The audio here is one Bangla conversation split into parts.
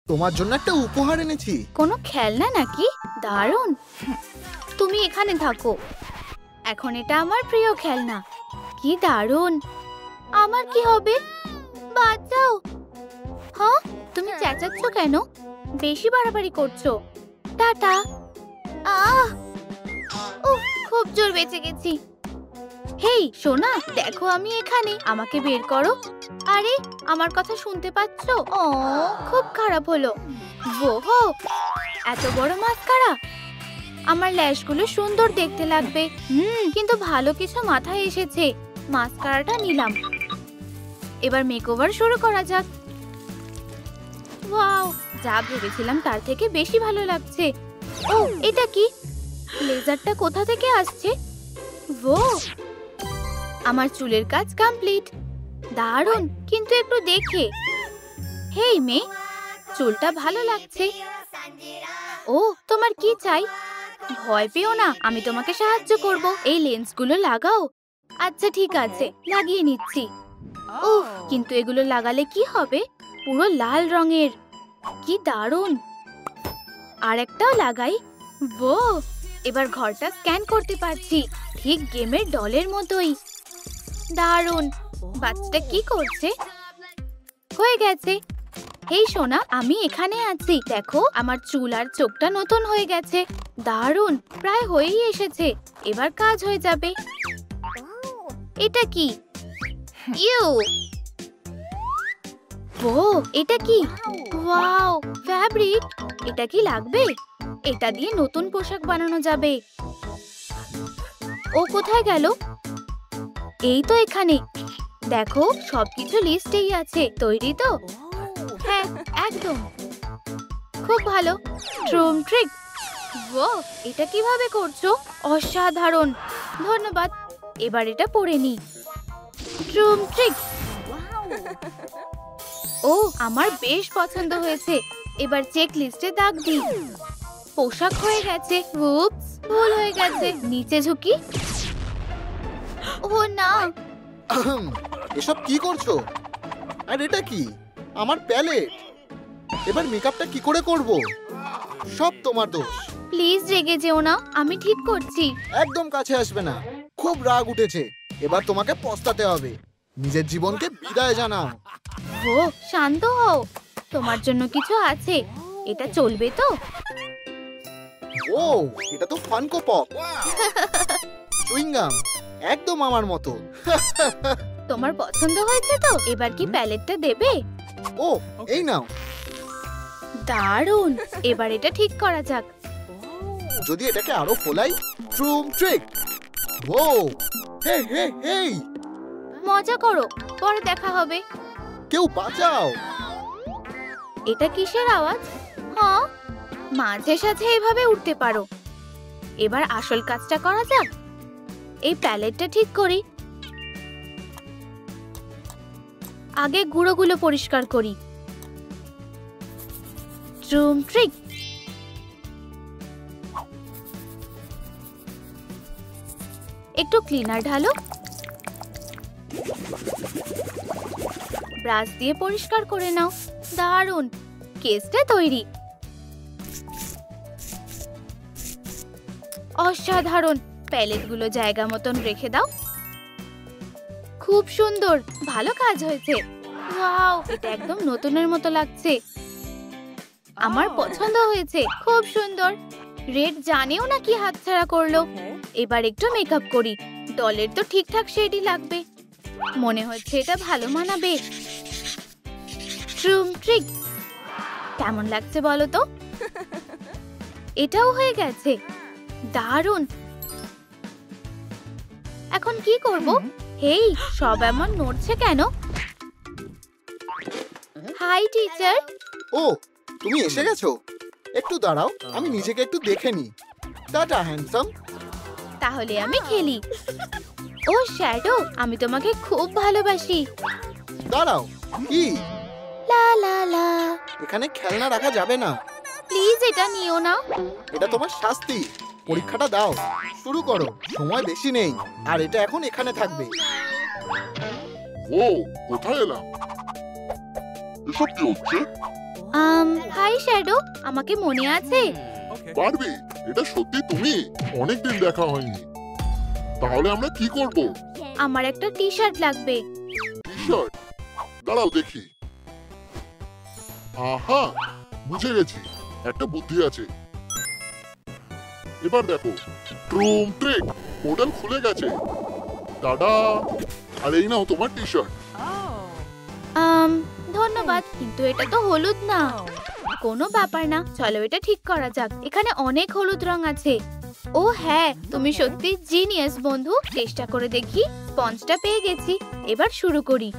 তোমার জন্য একটা উপহার এনেছি। কোনো খেলনা নাকি? দারুণ। তুমি এখানে থাকো। এখন এটা আমার প্রিয় খেলনা। কি দারুণ। আমার কি হবে? বাঁচাও। হ্যাঁ, তুমি চেঁচাচ্ছ কেন? বেশি বাড়াবাড়ি করছো। টাটা। উফ, খুব জোর বেঁচে গেছি। হেই সোনা, দেখো আমি এখানে। আমাকে বের করো। আরে, আমার কথা শুনতে পাচ্ছো? ও, খুব খারাপ হলো। ওহো, এত বড় মাস্কারা। আমার ল্যাশগুলো সুন্দর দেখতে লাগবে। কিন্তু ভালো কিছু মাথায় এসেছে। মাস্কারাটা নিলাম। এবার মেকওভার শুরু করা যাক। ওয়াও, যা ভেবেছিলাম তার থেকে বেশি ভালো লাগছে। ও, এটা কি? লেজারটা কোথা থেকে আসছে? ও, আমার চুলের কাজ কমপ্লিট। দারুণ, কিন্তু একটু দেখে। হেই মেয়ে, চুলটা ভালো লাগছে। ও, তোমার কি চাই? ভয় পেও না, আমি তোমাকে সাহায্য করব। এই লেন্সগুলো লাগাও। আচ্ছা ঠিক আছে, লাগিয়ে নিচ্ছি। উফ, কিন্তু এগুলো লাগালে কি হবে? পুরো লাল রঙের। কি দারুণ। আর একটাও লাগাই। ও, এবার ঘরটা স্ক্যান করতে পারছি, ঠিক গেমের ডলের মতোই। দারুণ। বাচ্চাটা কি করছে? হয়ে গেছে। হেই সোনা, আমি এখানে আছি। দেখো, আমার চুল আর চোখটা নতুন হয়ে গেছে। দারুণ, প্রায় হয়েই এসেছে। এবার কাজ হয়ে যাবে। এটা কি? ইউ, ও, এটা কি? Wow, fabric. এটা কি লাগবে? এটা দিয়ে নতুন পোশাক বানানো যাবে। ও কোথায় গেল? এই তো এখানে। দেখো, সবকিছু লিস্টেই আছে। তৈরি তো? হ্যাঁ, একদম। খুব ভালো। ট্রুম ট্রিক। ও, এটা কিভাবে করছো? অসাধারণ। ধন্যবাদ। এবার এটা পরে নি। ট্রুম ট্রিক। ও, আমার বেশ পছন্দ হয়েছে। এবার চেক লিস্টে দাগ দিই। পোশাক হয়ে গেছে। উপস, ভুল হয়ে গেছে। নিচে ঝুঁকি। ও না। এসব কি করছো? আর এটা কি? আমার প্যালেট। এবার মেকআপটা কি করে করব? সব তোমার দোষ। প্লিজ রেগে যেও না, আমি ঠিক করছি। একদম কাছে আসবে না। খুব রাগ উঠেছে। এবার তোমাকে পস্তাতে হবে। নিজের জীবনকে বিদায় জানাও। ও, শান্ত হও। তোমার জন্য কিছু আছে। এটা চলবে তো? ও, এটা তো ফানকো পপ। চুইংগাম, একদম আমার মতো। তোমার পছন্দ হয়েছে তো? এবার কি প্যালেটটা দেবে? ও, এই নাও। দারুণ। এবার এটা ঠিক করা যাক। যদি এটাকে আরো ফোলাই। ট্রুম ট্রিক। ও, হে হে হেই, মজা করো, পরে দেখা হবে। কেউ বাঁচাও। এটা কিসের আওয়াজ? হ্যাঁ, মাঝে সাঝে এভাবে উঠতে পারো। এবার আসল কাজটা করা যাক। এই প্যালেটটা ঠিক করি। আগে গুঁড়োগুলো পরিষ্কার করি। ট্রুম ট্রিক। একটু ক্লিনার ঢালো। ব্রাশ দিয়ে পরিষ্কার করে নাও। দারুণ, কেসটা তৈরি। অসাধারণ। প্যালেটগুলো জায়গা মতন রেখে দাও। খুব সুন্দর, ভালো কাজ হয়েছে। ওয়াও, এটা একদম নতুনের মতো লাগছে। আমার পছন্দ হয়েছে, খুব সুন্দর। রেড জানেও না কি হাতছাড়া করলো। এবার একটু মেকআপ করি। ডলের তো ঠিকঠাক শেডই লাগবে। মনে হচ্ছে এটা ভালো মানাবে। ট্রুম ট্রিক। কেমন লাগছে বলো তো? এটাও হয়ে গেছে। দারুণ। এখন কি করব? হেই, সব এমন নড়ছে কেন? High teacher. ও, তুমি এসে গেছো। একটু দাঁড়াও, আমি নিজেকে একটু দেখে নি। Tata handsome. তাহলে আমি খেলি। ও শ্যাডো, আমি তোমাকে খুব ভালোবাসি। দাঁড়াও, কি? লা লা লা। এখানে খেলনা রাখা যাবে না। প্লিজ এটা নিও না। এটা তোমার শাস্তি। পরীক্ষাটা দাও। শুরু করো, সময় বেশি নেই। আর এটা এখন এখানে থাকবে। ও, কোথায় এলাম? এসব কি হচ্ছে? হাই শ্যাডো, আমাকে মনে আছে? বারবি, এটা সত্যি তুমি? অনেকদিন দেখা হয়নি। তাহলে আমরা কি করব? আমার একটা টি শার্ট লাগবে। T shirt? দাঁড়াও দেখি। আহা, বুঝে গেছি, একটা বুদ্ধি আছে। এবার দেখো, ট্রুম ট্রিক, পোর্টাল খুলে গেছে। টাডা! আর এই নাও তোমার টি শার্ট। ধন্যবাদ, কিন্তু এটা তো হলুদ না। কোনো ব্যাপার না, চলো এটা ঠিক করা যাক। এখানে অনেক হলুদ রং আছে। ও হ্যাঁ, তুমি সত্যি জিনিয়াস বন্ধু। চেষ্টা করে দেখি। স্পঞ্জটা পেয়ে গেছি, এবার শুরু করি।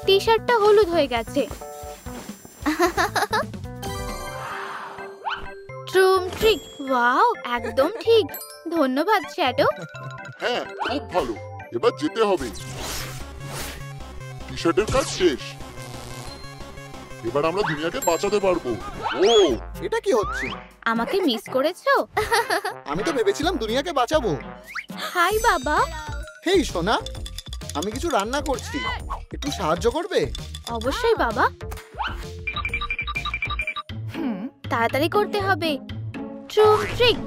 টি শার্টটা হলুদ হয়ে গেছে। ট্রুম ট্রিক, ওয়াও, একদম ঠিক। ধন্যবাদ শ্যাডো। হ্যাঁ, খুব ভালো। এবার যেতে হবে। টি শার্টের কাজ শেষ। এবার আমরা দুনিয়াকে বাঁচাতে পারবো। ও, এটা কি হচ্ছে? আমাকে মিস করেছো? আমি তো ভেবেছিলাম দুনিয়াকে বাঁচাবো। হাই বাবা। হেই সোনা, আমি কিছু রান্না করছি, একটু সাহায্য করবে? অবশ্যই বাবা। তাড়াতাড়ি করতে হবে। ট্রুম ট্রিক।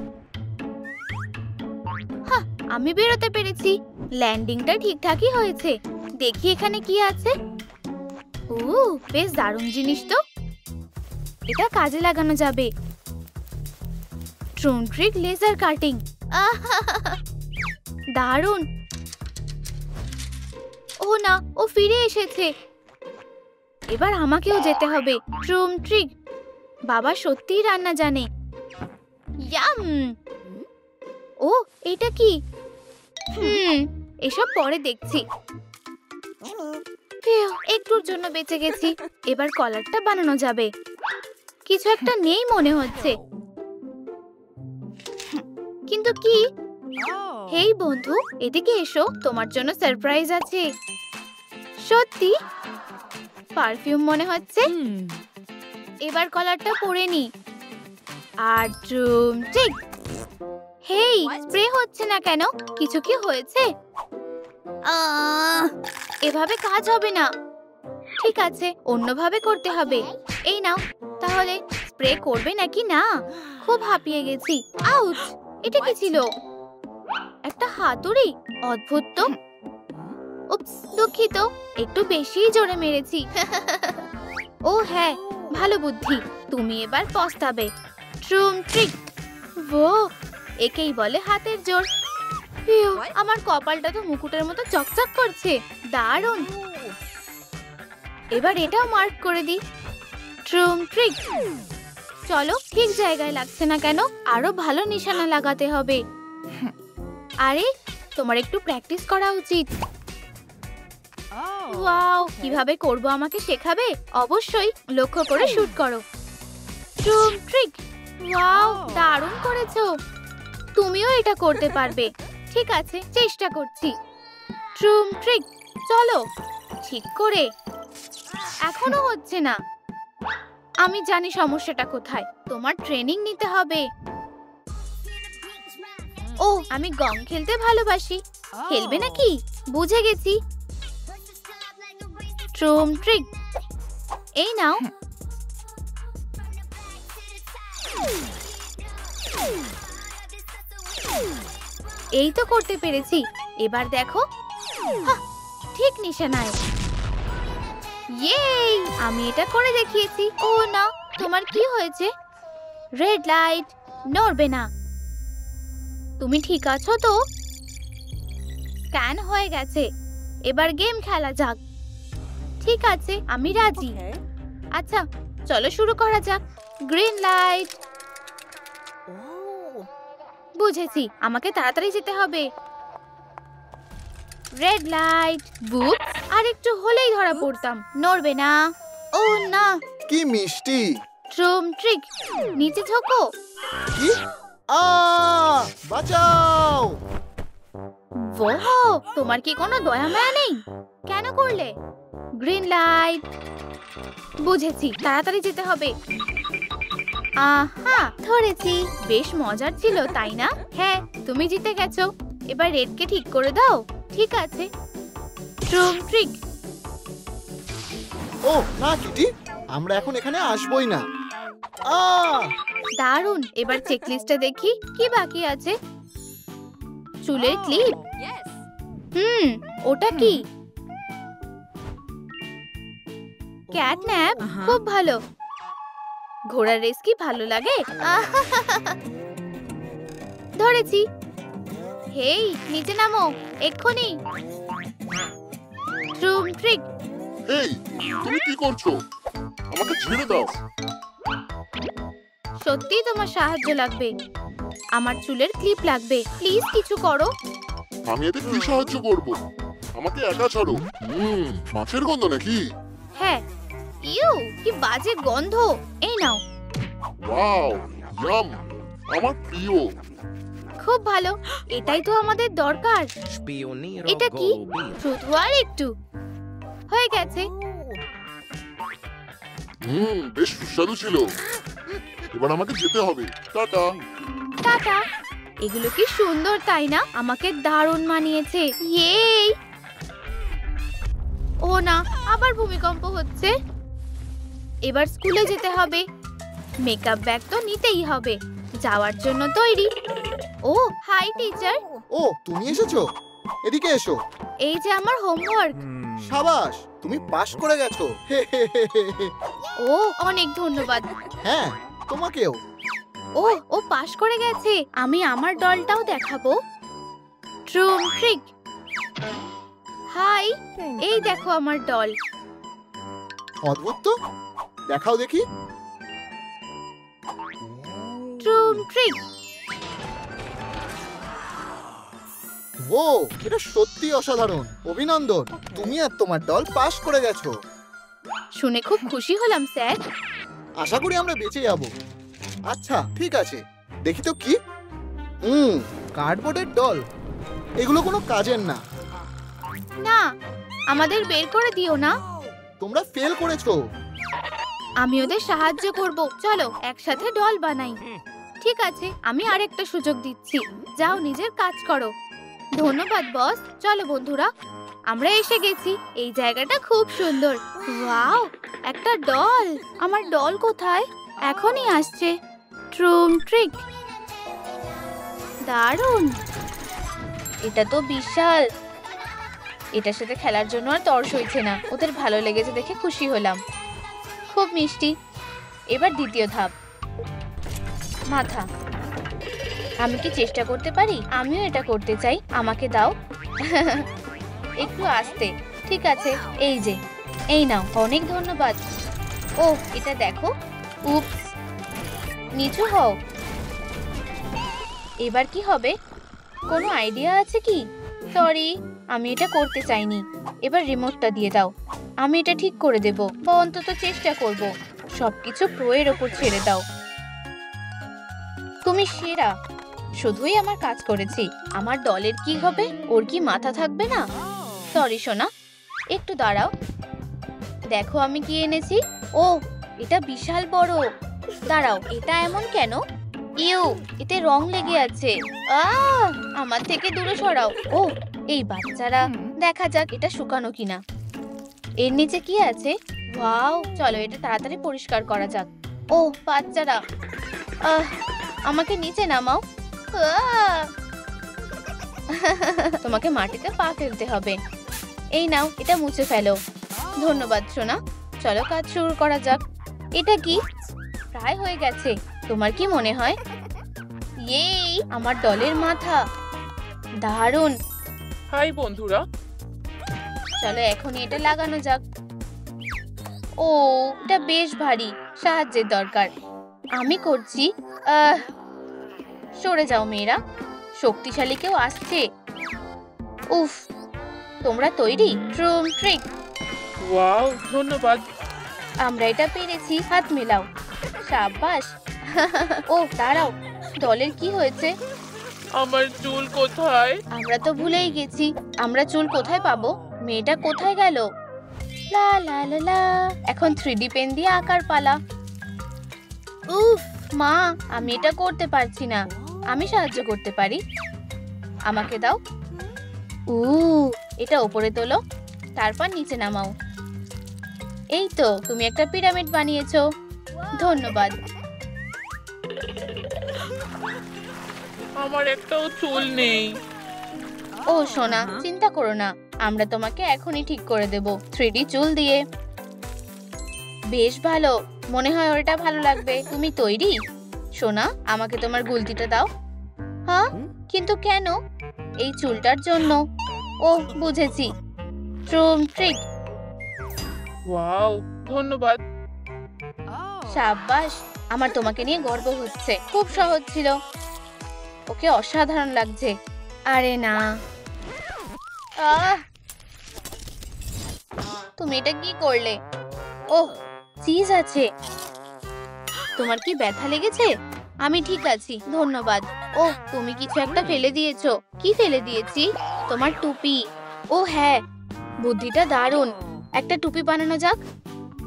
হ্যাঁ, আমি বেরোতে পেরেছি। ল্যান্ডিংটা ঠিকঠাকই হয়েছে। দেখি এখানে কি আছে। ও, বেশ দারুণ জিনিস তো। এটা কাজে লাগানো যাবে। ট্রুম ট্রিক লেজার কাটিং। দারুণ। ও না, ও ফিরে এসেছে। এবার আমাকেও যেতে হবে। ট্রুম ট্রিক, বাবা সত্যিই রান্না জানে। ইয়াম! ও, এটা কি? এসব পরে দেখছি। ফিউ, একটুর জন্য বেঁচে গেছি। এবার কলারটা বানানো যাবে। কিছু একটা নেই মনে হচ্ছে। কিন্তু কি? হেই বন্ধু, এদিকে এসো, তোমার জন্য সারপ্রাইজ আছে। সত্যি? পারফিউম মনে হচ্ছে। এবার কলারটা পরে নি। আর ট্রুম ট্রিক। হেই, স্প্রে হচ্ছে না কেন? কিছু কি হয়েছে? এভাবে কাজ হবে না। ঠিক আছে, অন্যভাবে করতে হবে। এই নাও, তাহলে স্প্রে করবে নাকি না? খুব হাঁপিয়ে গেছি। আউচ! এটা কি ছিল? একটা হাতুড়ি? অদ্ভুত তো। উপস, দুঃখিত, একটু বেশি জোরে মেরেছি। ও হ্যাঁ, ভালো বুদ্ধি। তুমি এবার পস্তাবে। ট্রুম ট্রিক। ও, একেই বলে হাতের জোর। ফিউ, আমার কপালটা তো মুকুটের মতো চকচক করছে। দারুণ। এবার এটাও মার্ক করে দিই। ট্রুম ট্রিক। চলো, ঠিক জায়গায় লাগছে না কেন? আরো ভালো নিশানা লাগাতে হবে। আরে, তোমার একটু প্র্যাকটিস করা উচিত। ওয়াও, কিভাবে করব আমাকে শেখাবে? অবশ্যই, লক্ষ্য করে শুট করো। ট্রুম ট্রিক। ওয়াও, দারুণ করেছো। তুমিও এটা করতে পারবে। ঠিক আছে, চেষ্টা করছি। ট্রুম ট্রিক, চলো ঠিক করে। এখনো হচ্ছে না। আমি জানি সমস্যাটা কোথায়। তোমার ট্রেনিং নিতে হবে। ও, আমি গম খেলতে ভালোবাসি। খেলবে নাকি? বুঝে গেছি। ট্রুম ট্রিক, এই নাও। এই তো করতে পেরেছি। এবার দেখো, ঠিক নিশানায়। ইয়ে, আমি এটা করে দেখিয়েছি। ও না, তোমার কি হয়েছে? রেড লাইট, নড়বে না। তুমি ঠিক আছো তো? স্ক্যান হয়ে গেছে। এবার গেম খেলা যাক। ঠিক আছে, আমি রাজি। আচ্ছা, চলো শুরু করা যাক। Green light. বুঝেছি, আমাকে তাড়াতাড়ি যেতে হবে। Red light. বুপ, আর একটু হলেই ধরা পড়তাম। নড়বে না। ও না। কি মিষ্টি। ট্রুম ট্রিক, নিচে ঝোঁকো। কি? বাঁচাও! ওহো, তোমার কি কোনো দয়া মায়া নেই? কেন করলে? Green light. বুঝেছি, তাড়াতাড়ি যেতে হবে। আহা, ধরেছি। বেশ মজার ছিল, তাই না? হ্যাঁ, তুমি জিতে গেছো। এবার রেডকে ঠিক করে দাও। ঠিক আছে। ট্রুম ট্রিক। ও না কিটি, আমরা এখন এখানে আসবোই না। আহ দারুন, এবার চেকলিস্টে দেখি কি বাকি আছে। চুলের ক্লিপ, ওটা কি? ক্যাটন্যাপ, খুব ভালো। ঘোড়ার রেস কি ভালো লাগে? ধরেছি। হেই, নিচে নামো এক্ষুনি। ট্রুম ট্রিক। এই, তুমি কি করছো? আমাকে ছেড়ে দাও। সত্যি তোমার সাহায্য লাগবে। আমার চুলের ক্লিপ লাগবে, প্লিজ কিছু করো। আমি এতে কি সাহায্য করব? আমাকে একা ছাড়ো। মাছের গন্ধ নাকি? হ্যাঁ। ইউ, কি বাজে গন্ধ। এই নাও। ওয়াও, ইয়াম, আমার প্রিয়। খুব ভালো, এটাই তো আমাদের দরকার। Spioniro এটা কি? Gobi. শুধু আর একটু হয়ে গেছে। বেশ সুস্বাদু ছিল। এবার আমাকে যেতে হবে। টাটা। টাটা। এগুলো কি সুন্দর তাই না? আমাকে দারুণ মানিয়েছে। ইয়েই। ও না, আবার ভূমিকম্প হচ্ছে। এবার স্কুলে যেতে হবে। মেকআপ ব্যাগ তো নিতেই হবে। যাওয়ার জন্য তৈরি। ও হাই টিচার। ও, তুমি এসেছো? এদিকে এসো। এই যে আমার হোমওয়ার্ক। সাবাস, তুমি পাশ করে গেছো। হে হে হে হে হে। ও অনেক ধন্যবাদ। হ্যাঁ, তোমাকেও। ও ও পাশ করে গেছে। আমি আমার ডলটাও দেখাবো। ট্রুম ট্রিক। হাই, এই দেখো আমার ডল। অদ্ভুত তো, দেখাও দেখি। ট্রুম ট্রিক। ও, এটা সত্যি অসাধারণ। অভিনন্দন, তুমি আর তোমার দল পাশ করে গেছো। শুনে খুব খুশি হলাম স্যার। আশা করি আমরা বেঁচে যাব। আচ্ছা, ঠিক আছে, দেখি তো কি। কার্ডবোর্ডের দল, এগুলো কোনো কাজের না। না, আমাদের বের করে দিও না। তোমরা ফেল করেছো। আমি ওদের সাহায্য করব। চলো একসাথে ডল বানাই। ঠিক আছে, আমি আরেকটা সুযোগ দিচ্ছি। যাও নিজের কাজ করো। ধন্যবাদ বস। চলো বন্ধুরা, আমরা এসে গেছি। এই জায়গাটা খুব সুন্দর। ওয়াও, একটা ডল। আমার ডল কোথায়? এখনই আসছে। ট্রুম ট্রিক। দারুণ, এটা তো বিশাল। এটার সাথে খেলার জন্য আর তর্স হইছে না। ওদের ভালো লেগেছে দেখে খুশি হলাম। খুব মিষ্টি। এবার দ্বিতীয় ধাপ, মাথা। আমি কি চেষ্টা করতে পারি? আমিও এটা করতে চাই। আমাকে দাও। একটু আস্তে। ঠিক আছে, এই যে, এই নাও। অনেক ধন্যবাদ। ও, এটা দেখো। উপস, নিচু হও। এবার কি হবে? কোনো আইডিয়া আছে কি? সরি, আমি এটা করতে চাইনি। এবার রিমোটটা দিয়ে দাও। আমি এটা ঠিক করে দেব, বা অন্তত চেষ্টা করব। সবকিছু প্রোয়ের ওপর ছেড়ে দাও। তুমি সেরা। শুধুই আমার কাজ করেছি। আমার দলের কি হবে? ওর কি মাথা থাকবে না? সরি সোনা, একটু দাঁড়াও। দেখো আমি কি এনেছি। ও, এটা বিশাল বড়। দাঁড়াও, এটা এমন কেন? ইউ, এতে রং লেগে আছে। আমার থেকে দূরে সরাও। ও, এই বাচ্চারা। দেখা যাক এটা শুকানো কিনা। এর নিচে কি আছে? ওয়াও, চলো এটা তাড়াতাড়ি পরিষ্কার করা যাক। ও বাচ্চারা, আমাকে নিচে নামাও। তোমাকে মাটিতে পা ফেলতে হবে। এই নাও, এটা মুছে ফেলো। ধন্যবাদ সোনা। চলো কাজ শুরু করা যাক। এটা কি? প্রায় হয়ে গেছে। তোমার কি মনে হয়? এই আমার দলের মাথা। দারুণ। হাই বন্ধুরা। চলো এখনই এটা লাগানো যাক। ও, এটা বেশ ভারী। সাহায্যের দরকার। আমি করছি। সরে যাও মেয়েরা, শক্তিশালী কেউ আসছে। উফ, তোমরা তৈরি? ট্রুম ট্রিক। ওয়াও, ধন্যবাদ। আমরা এটা পেরেছি। হাত মেলাও। সাবাস। ও দাঁড়াও, দলের কি হয়েছে? আমার চুল কোথায়? আমরা তো ভুলেই গেছি। আমরা চুল কোথায় পাবো? মেয়েটা কোথায় গেল? লা লা লা লা। এখন 3D পেন দিয়ে আঁকার পালা। উফ মা, আমি এটা করতে পারছি না। আমি সাহায্য করতে পারি। আমাকে দাও। এটা উপরে তোলো, তারপর নিচে নামাও। এই তো তুমি একটা পিরামিড বানিয়েছো, ধন্যবাদ। আমার একটাও চুল নেই। ও সোনা, চিন্তা করো না, আমরা তোমাকে এখনই ঠিক করে দেব 3D চুল দিয়ে। বেশ ভালো, মনে হয় ওটা ভালো লাগবে। তুমি তৈরি? সোনা, আমাকে তোমার গুলতিটা দাও। হ্যাঁ, কিন্তু কেন? এই চুলটার জন্য। ও বুঝেছি, ট্রুম ট্রিক। ওয়াও, ধন্যবাদ। সাব্বাস, আমার তোমাকে নিয়ে গর্ব হচ্ছে। খুব সহজ ছিল। ওকে অসাধারণ লাগছে। আরে না, তুমি এটা কি করলে? ওহ, চিজ আছে। তোমার কি ব্যথা লেগেছে? আমি ঠিক আছি, ধন্যবাদ। ও, তুমি কিছু একটা ফেলে দিয়েছো। কি ফেলে দিয়েছি? তোমার টুপি। ও হ্যাঁ, বুদ্ধিটা দারুণ। একটা টুপি বানানো যাক।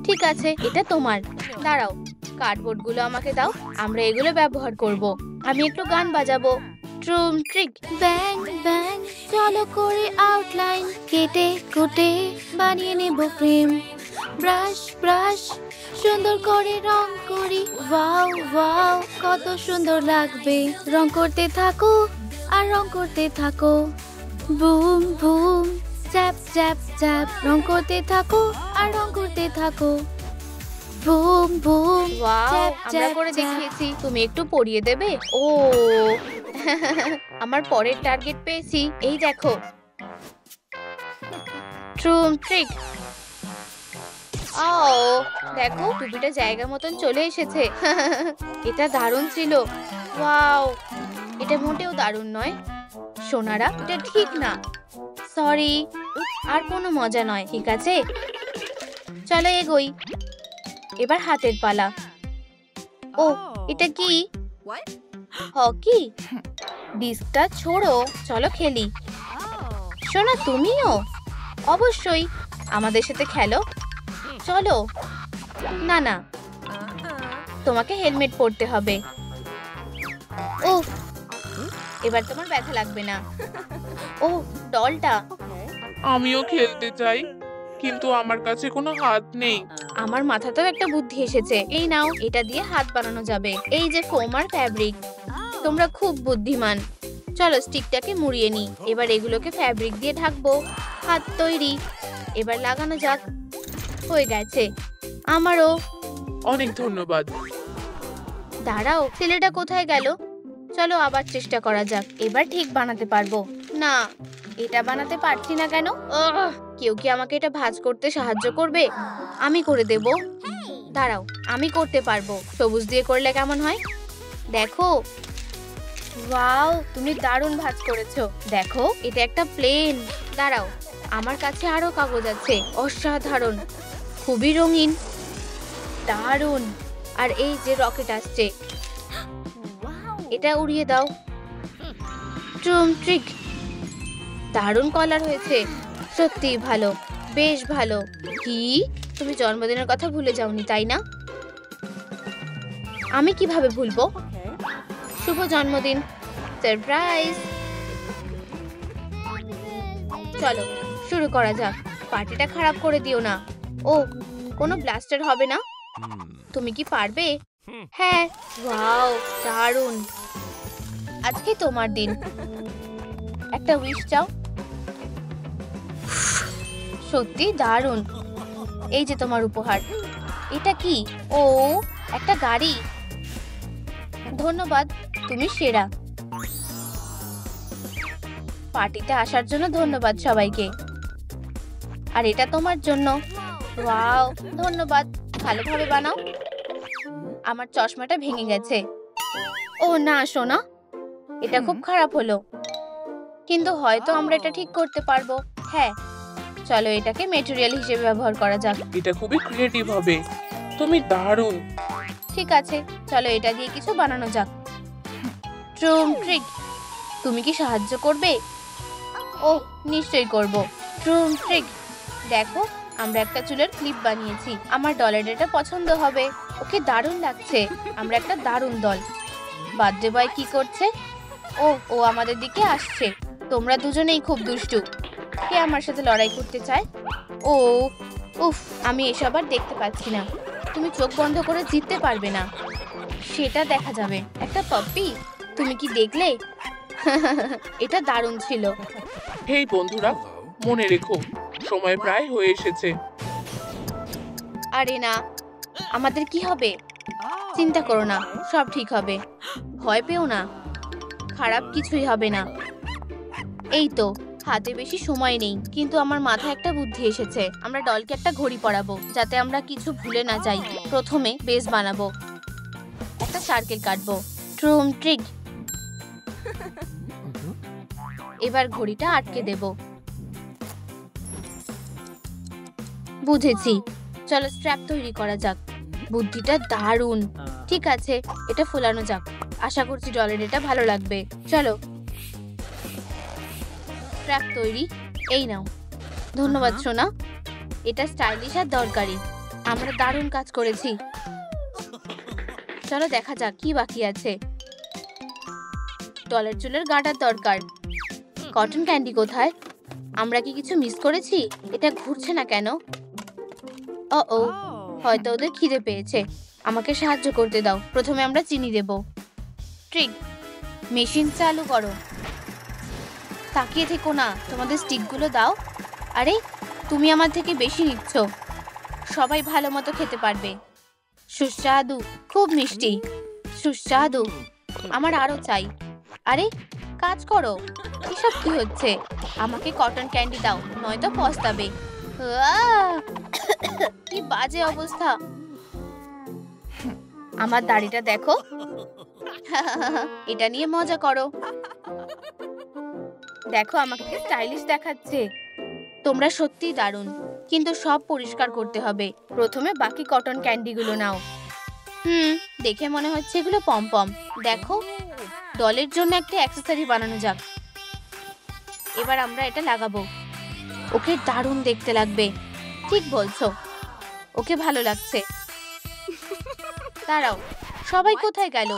ঠিক আছে, এটা তোমার। দাঁড়াও, কার্ডবোর্ড গুলো আমাকে দাও, আমরা এগুলো ব্যবহার করব। আমি একটু গান বাজাবো। ট্রুম ট্রিক, ব্যাং ব্যাং, চলো করে আউটলাইন, কেটে কুটে বানিয়ে নেব ফ্রেম। ব্রাশ ব্রাশ, সুন্দর করে রং করি। ওয়াও ওয়াও, কত সুন্দর লাগবে। রং করতে থাকো আর রং করতে থাকো। বুম বুম, চ্যাপ চ্যাপ চ্যাপ, রং করতে থাকো আর রং করতে থাকো। বুম বুম, ওয়াও, আমরা করে দেখিয়েছি। তুমি একটু পরিয়ে দেবে? ও আমার পরের টার্গেট পেয়েছি, এই দেখো। ট্রুম ট্রিক। ও দেখো, টুপিটা জায়গা মতন চলে এসেছে। এটা দারুণ ছিল। ওয়াও, এটা মোটেও দারুণ নয়। সোনারা, এটা ঠিক না। সরি, আর কোনো মজা নয়। ঠিক আছে, চলো এগোই। এবার হাতের পালা। ও, এটা কি? হকি? ডিস্কটা ছোড়ো, চলো খেলি। সোনা, তুমিও? অবশ্যই, আমাদের সাথে খেলো। চলো। না না, তোমাকে হেলমেট পরতে হবে। ও, এবার তোমার ব্যথা লাগবে না। ও, ডলটা। আমিও খেলতে চাই, কিন্তু আমার কাছে কোনো হাত নেই। আমার মাথাতেও একটা বুদ্ধি এসেছে। এই নাও, এটা দিয়ে হাত বানানো যাবে। এই যে ফোম আর ফ্যাব্রিক। তোমরা খুব বুদ্ধিমান। চলো স্টিকটাকে মুড়িয়ে নিই। এবার এগুলোকে ফ্যাব্রিক দিয়ে ঢাকবো। হাত তৈরি। এবার লাগানো যাক। হয়ে গেছে। আমারও। অনেক ধন্যবাদ। দাঁড়াও, ছেলেটা কোথায় গেল? চলো আবার চেষ্টা করা যাক। এবার ঠিক বানাতে পারবো। না, এটা বানাতে পারছি না কেন? কেউ কি আমাকে এটা ভাঁজ করতে সাহায্য করবে? আমি করে দেব। দাঁড়াও, আমি করতে পারবো। সবুজ দিয়ে করলে কেমন হয়? দেখো। ওয়াও, তুমি দারুণ ভাঁজ করেছো। দেখো, এটা একটা প্লেন। দাঁড়াও, আমার কাছে আরো কাগজ আছে। অসাধারণ, খুবই রঙিন, দারুণ। আর এই যে রকেট আসছে, এটা উড়িয়ে দাও। ট্রুম ট্রিক, দারুণ কলার হয়েছে। সত্যি ভালো, বেশ ভালো। কি, তুমি জন্মদিনের কথা ভুলে যাওনি তাই না? আমি কিভাবে ভুলবো? শুভ জন্মদিন, সারপ্রাইজ। চলো শুরু করা যাক। পার্টিটা খারাপ করে দিও না। ও, কোনো ব্লাস্টার হবে না? তুমি কি পারবে? হ্যাঁ, ওয়াও, দারুণ। আজকে তোমার দিন। একটা উইশ চাও। সত্যি দারুণ। এই যে তোমার উপহার। এটা কি? ও, একটা গাড়ি। ধন্যবাদ, তুমি সেরা। পার্টিতে আসার জন্য ধন্যবাদ সবাইকে। আর এটা তোমার জন্য। ওয়াও, ধন্যবাদ, ভালোভাবে বানাও। আমার চশমাটা ভেঙে গেছে। ও না সোনা, এটা খুব খারাপ হলো, কিন্তু হয়তো আমরা এটা ঠিক করতে পারবো। হ্যাঁ, চলো এটাকে ম্যাটেরিয়াল হিসেবে ব্যবহার করা যাক। এটা খুবই ক্রিয়েটিভ হবে। তুমি দারুণ। ঠিক আছে, চলো এটা দিয়ে কিছু বানানো যাক। ট্রুম ট্রিক, তুমি কি সাহায্য করবে? ও, নিশ্চয়ই করব। ট্রুম ট্রিক, দেখো, আমরা একটা চুলের ক্লিপ বানিয়েছি। আমার দলের এটা পছন্দ হবে। ওকে দারুণ লাগছে। আমরা একটা দারুণ দল। বার্থডে বয় কি করছে? ও আমাদের দিকে আসছে। তোমরা দুজনেই খুব দুষ্টু। কে আমার সাথে লড়াই করতে চায়? ও উফ, আমি এসব আর দেখতে পাচ্ছি না। তুমি চোখ বন্ধ করে জিততে পারবে না, সেটা দেখা যাবে। একটা পাপ্পি, তুমি কি দেখলে? এটা দারুণ ছিল। হেই বন্ধুরা, মনে রেখো সময় প্রায় হয়ে এসেছে। আরে না, আমাদের কি হবে? চিন্তা করো না, সব ঠিক হবে। ভয় পেও না, খারাপ কিছুই হবে না। এই তো, হাতে বেশি সময় নেই, কিন্তু আমার মাথায় একটা বুদ্ধি এসেছে। আমরা ডলকে একটা ঘড়ি পরাবো, যাতে আমরা কিছু ভুলে না যাই। প্রথমে বেস বানাবো, একটা সার্কেল কাটবো। ট্রুম ট্রিক। এবার ঘড়িটা আটকে দেব। বুঝেছি, চলো স্ট্র্যাপ তৈরি করা যাক। বুদ্ধিটা দারুণ। ঠিক আছে, এটা ফোলানো যাক। আশা করছি ডলের এটা ভালো লাগবে। চলো, স্ট্র্যাপ তৈরি। এই নাও। ধন্যবাদ সোনা, এটা স্টাইলিশ আর দরকারি। আমরা দারুণ কাজ করেছি। চলো দেখা যাক কি বাকি আছে। ডলের চুলের গাটার দরকার। কটন ক্যান্ডি কোথায়? আমরা কি কিছু মিস করেছি? এটা ঘুরছে না কেন? ও, হয়তো ওদের খিদে পেয়েছে। আমাকে সাহায্য করতে দাও। প্রথমে আমরা চিনি দেব। ট্রিক, মেশিন চালু করো। তাকিয়ে থেকো না, তোমাদের স্টিকগুলো দাও। আরে, তুমি আমার থেকে বেশি নিচ্ছ। সবাই ভালো মতো খেতে পারবে। সুস্বাদু, খুব মিষ্টি, সুস্বাদু। আমার আরো চাই। আরে, কাজ করো। এসব কি হচ্ছে? আমাকে কটন ক্যান্ডি দাও, নয়তো পস্তাবে। কি বাজে অবস্থা। আমার দাড়িটা দেখো। এটা নিয়ে মজা করো। দেখো, আমাকে স্টাইলিশ দেখাচ্ছে। তোমরা সত্যিই দারুণ, কিন্তু সব পরিষ্কার করতে হবে। প্রথমে বাকি কটন ক্যান্ডিগুলো নাও। দেখে মনে হচ্ছে এগুলো পমপম। দেখো, ডলের জন্য একটা অ্যাক্সেসরি বানানো যাক। এবার আমরা এটা লাগাবো। ওকে দারুণ দেখতে লাগবে। ঠিক বলছো, ওকে ভালো লাগছে। দাঁড়াও, সবাই কোথায় গেল?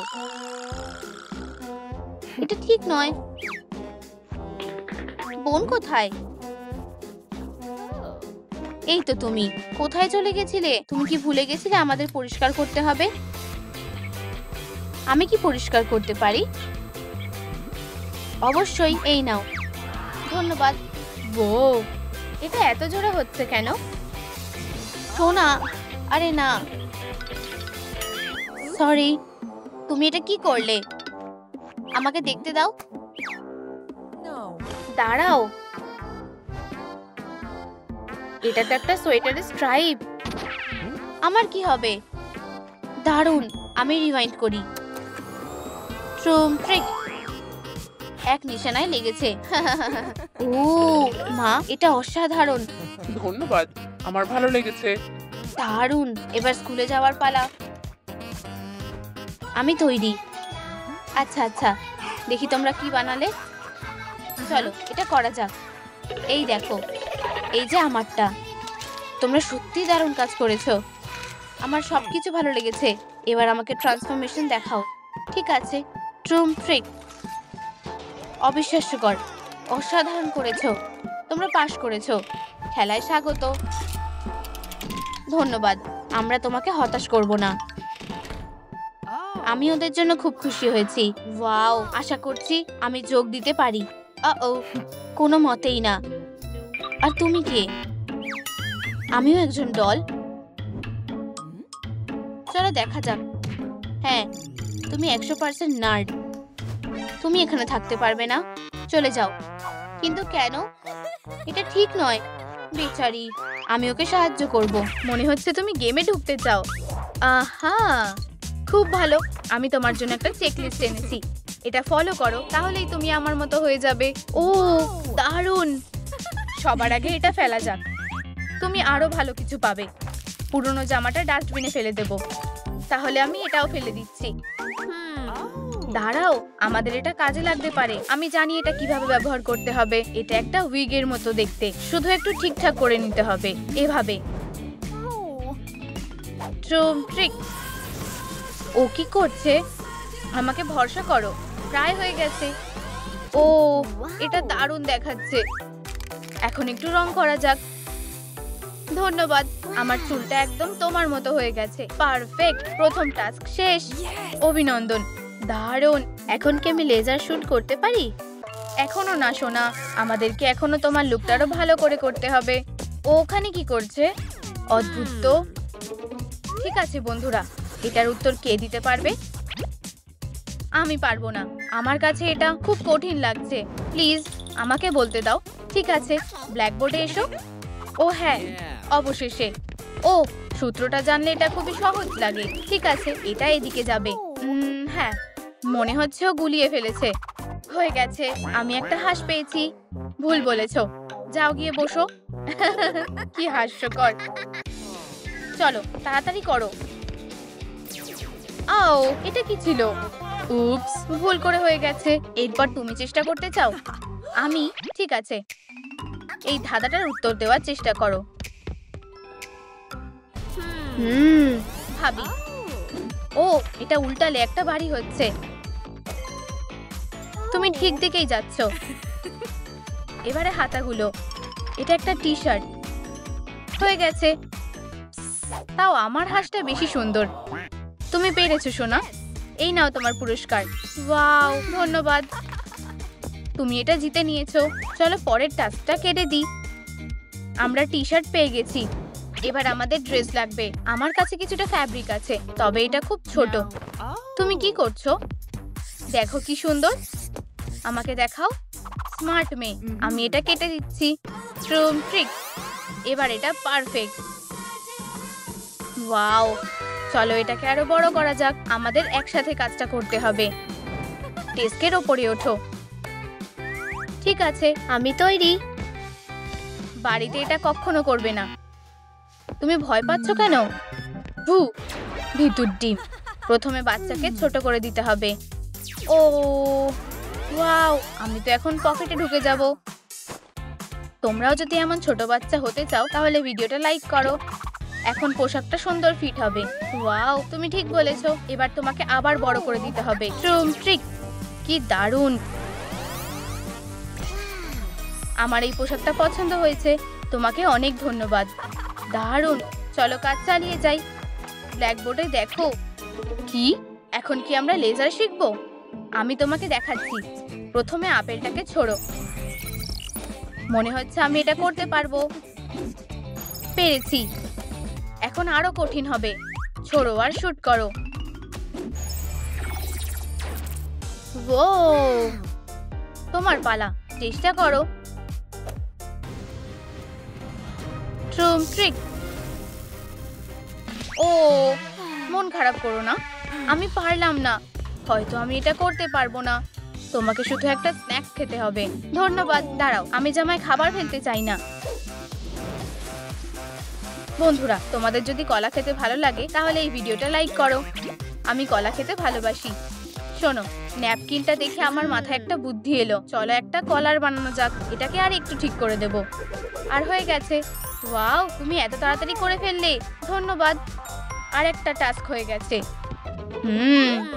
এটা ঠিক নয়। বোন কোথায়? এই তো তুমি। কোথায় চলে গেছিলে? তুমি কি ভুলে গেছিলে আমাদের পরিষ্কার করতে হবে? আমি কি পরিষ্কার করতে পারি? অবশ্যই। এই নাও। ধন্যবাদ। ও, এটা এত জোরে হচ্ছে কেন? সোনা, আরে না, সরি। তুমি এটা কি করলে? আমাকে দেখতে দাও। দাঁড়াও, এটা তো একটা সোয়েটারের স্ট্রাইপ। আমার কি হবে? দারুণ। আমি রিওয়াইন্ড করি। ট্রুম ট্রিক। এক নিশানায় লেগেছে। ও মা, এটা অসাধারণ। ধন্যবাদ, আমার ভালো লেগেছে। দারুণ। এবার স্কুলে যাওয়ার পালা। আমি তৈরি। আচ্ছা আচ্ছা, দেখি তোমরা কি বানালে। চলো, এটা করা যাক। এই দেখো, এই যে আমারটা। তোমরা সত্যি দারুণ কাজ করেছো। আমার সবকিছু ভালো লেগেছে। এবার আমাকে ট্রান্সফরমেশন দেখাও। ঠিক আছে, ট্রুম ট্রিক। অবিশ্বাস্যকর, অসাধারণ করেছো। তোমরা পাশ করেছো। খেলায় স্বাগত। ধন্যবাদ। আমরা তোমাকে হতাশ করব না। আমি ওদের জন্য খুব খুশি হয়েছি। ওয়াও, আশা করছি আমি যোগ দিতে পারি। কোনো মতেই না। আর তুমি কে? আমিও একজন ডল। চলো দেখা যাক। হ্যাঁ, তুমি 100% নার্ড। তুমি এখানে থাকতে পারবে না। চলে যাও। কিন্তু কেন? এটা ঠিক নয়। বেচারি, আমি ওকে সাহায্য করব। মনে হচ্ছে তুমি গেমে ঢুকতে চাও। আহা, খুব ভালো। আমি তোমার জন্য একটা চেকলিস্ট এনেছি। এটা ফলো করো, তাহলেই তুমি আমার মতো হয়ে যাবে। ও দারুণ। সবার আগে এটা ফেলা যাক। তুমি আরো ভালো কিছু পাবে। পুরনো জামাটা ডাস্টবিনে ফেলে দেব। তাহলে আমি এটাও ফেলে দিচ্ছি। দাঁড়াও, আমাদের এটা কাজে লাগতে পারে। আমি জানি এটা কিভাবে ব্যবহার করতে হবে। এটা একটা উইগের মতো দেখতে, শুধু একটু ঠিকঠাক করে নিতে হবে। এভাবে। ট্রুম ট্রিক। ও কি করছে? আমাকে ভরসা করো, প্রায় হয়ে গেছে। ও, এটা দারুণ দেখাচ্ছে। এখন একটু রং করা যাক। ধন্যবাদ, আমার চুলটা একদম তোমার মতো হয়ে গেছে। পারফেক্ট, প্রথম টাস্ক শেষ। অভিনন্দন, দারুণ। এখন কি আমি লেজার শুট করতে পারি? এখনো না সোনা, আমাদেরকে এখনো তোমার লুকটা আরো ভালো করে করতে হবে। ও ওখানে কি করছে? অদ্ভুত তো। ঠিক আছে বন্ধুরা, এটার উত্তর কে দিতে পারবে? আমি পারবো না, আমার কাছে এটা খুব কঠিন লাগছে। প্লিজ আমাকে বলতে দাও। ঠিক আছে, ব্ল্যাকবোর্ডে এসো। ও হ্যাঁ, অবশেষে। ও, সূত্রটা জানলে এটা খুবই সহজ লাগে। ঠিক আছে, এটা এদিকে যাবে। হ্যাঁ, মনে হচ্ছে ও গুলিয়ে ফেলেছে। হয়ে গেছে, আমি একটা হাঁস পেয়েছি। ভুল বলেছো, যাও গিয়ে বসো। কি হাস্যকর। চলো তাড়াতাড়ি করো। আও, এটা কি ছিল? উপস, ভুল করে হয়ে গেছে। এরপর তুমি চেষ্টা করতে চাও? আমি? ঠিক আছে, এই ধাঁধাটার উত্তর দেওয়ার চেষ্টা করো। ভাবি। ও, এটা উল্টালে একটা বাড়ি হচ্ছে। তুমি ঠিক দিকেই যাচ্ছ। এবারে হাতাগুলো। এটা একটা টি শার্ট। হয়ে গেছে। তাও আমার হাঁসটা বেশি সুন্দর। তুমি পেরেছো সোনা, এই নাও তোমার পুরস্কার। ওয়াও, ধন্যবাদ। তুমি এটা জিতে নিয়েছো। চলো পরের টাস্কটা কেটে দিই। আমরা টি শার্ট পেয়ে গেছি, এবার আমাদের ড্রেস লাগবে। আমার কাছে কিছুটা ফ্যাব্রিক আছে, তবে এটা খুব ছোট। তুমি কি করছো? দেখো কি সুন্দর। আমাকে দেখাও। স্মার্ট মেয়ে, আমি এটা কেটে দিচ্ছি। ট্রুম ট্রিক। এবার এটা পারফেক্ট। ওয়াও, চলো এটাকে আরো বড় করা যাক। আমাদের একসাথে কাজটা করতে হবে। ডেস্কের ওপরে ওঠো। ঠিক আছে, আমি তৈরি। বাড়িতে এটা কখনো করবে না। তুমি ভয় পাচ্ছ কেন? ভু, ভিতুর ডিম। প্রথমে বাচ্চাকে ছোট করে দিতে হবে। ও ওয়াও, আমি তো এখন পকেটে ঢুকে যাব। তোমরাও যদি এমন ছোট বাচ্চা হতে চাও তাহলে ভিডিওটা লাইক করো। এখন পোশাকটা সুন্দর ফিট হবে। ওয়াও, তুমি ঠিক বলেছো। এবার তোমাকে আবার বড় করে দিতে হবে। ট্রুম ট্রিক। কি দারুণ। আমার এই পোশাকটা পছন্দ হয়েছে। তোমাকে অনেক ধন্যবাদ। দারুণ, চলো কাজ চালিয়ে যাই। ব্ল্যাকবোর্ডে দেখো। কি, এখন কি আমরা লেজার শিখবো? আমি তোমাকে দেখাচ্ছি। প্রথমে আপেলটাকে ছোড়ো। মনে হচ্ছে আমি এটা করতে পারবো। পেরেছি। এখন আরো কঠিন হবে। ছোড়ো আর শুট করো। ও, তোমার পালা, চেষ্টা করো। ট্রুম ট্রিক। ও, মন খারাপ করো না, আমি পারলাম না। হয়তো আমি এটা করতে পারবো না। তোমাকে শুধু একটা স্ন্যাক্স খেতে হবে। ধন্যবাদ। দাঁড়াও, আমি জামায় খাবার ফেলতে চাই না। বন্ধুরা, তোমাদের যদি কলা খেতে ভালো লাগে তাহলে এই ভিডিওটা লাইক করো। আমি কলা খেতে ভালোবাসি। শোনো, ন্যাপকিনটা দেখে আমার মাথায় একটা বুদ্ধি এলো। চলো একটা কলার বানানো যাক। এটাকে আর একটু ঠিক করে দেব। আর হয়ে গেছে। ওয়াও, তুমি এত তাড়াতাড়ি করে ফেললে। ধন্যবাদ। আর একটা টাস্ক হয়ে গেছে।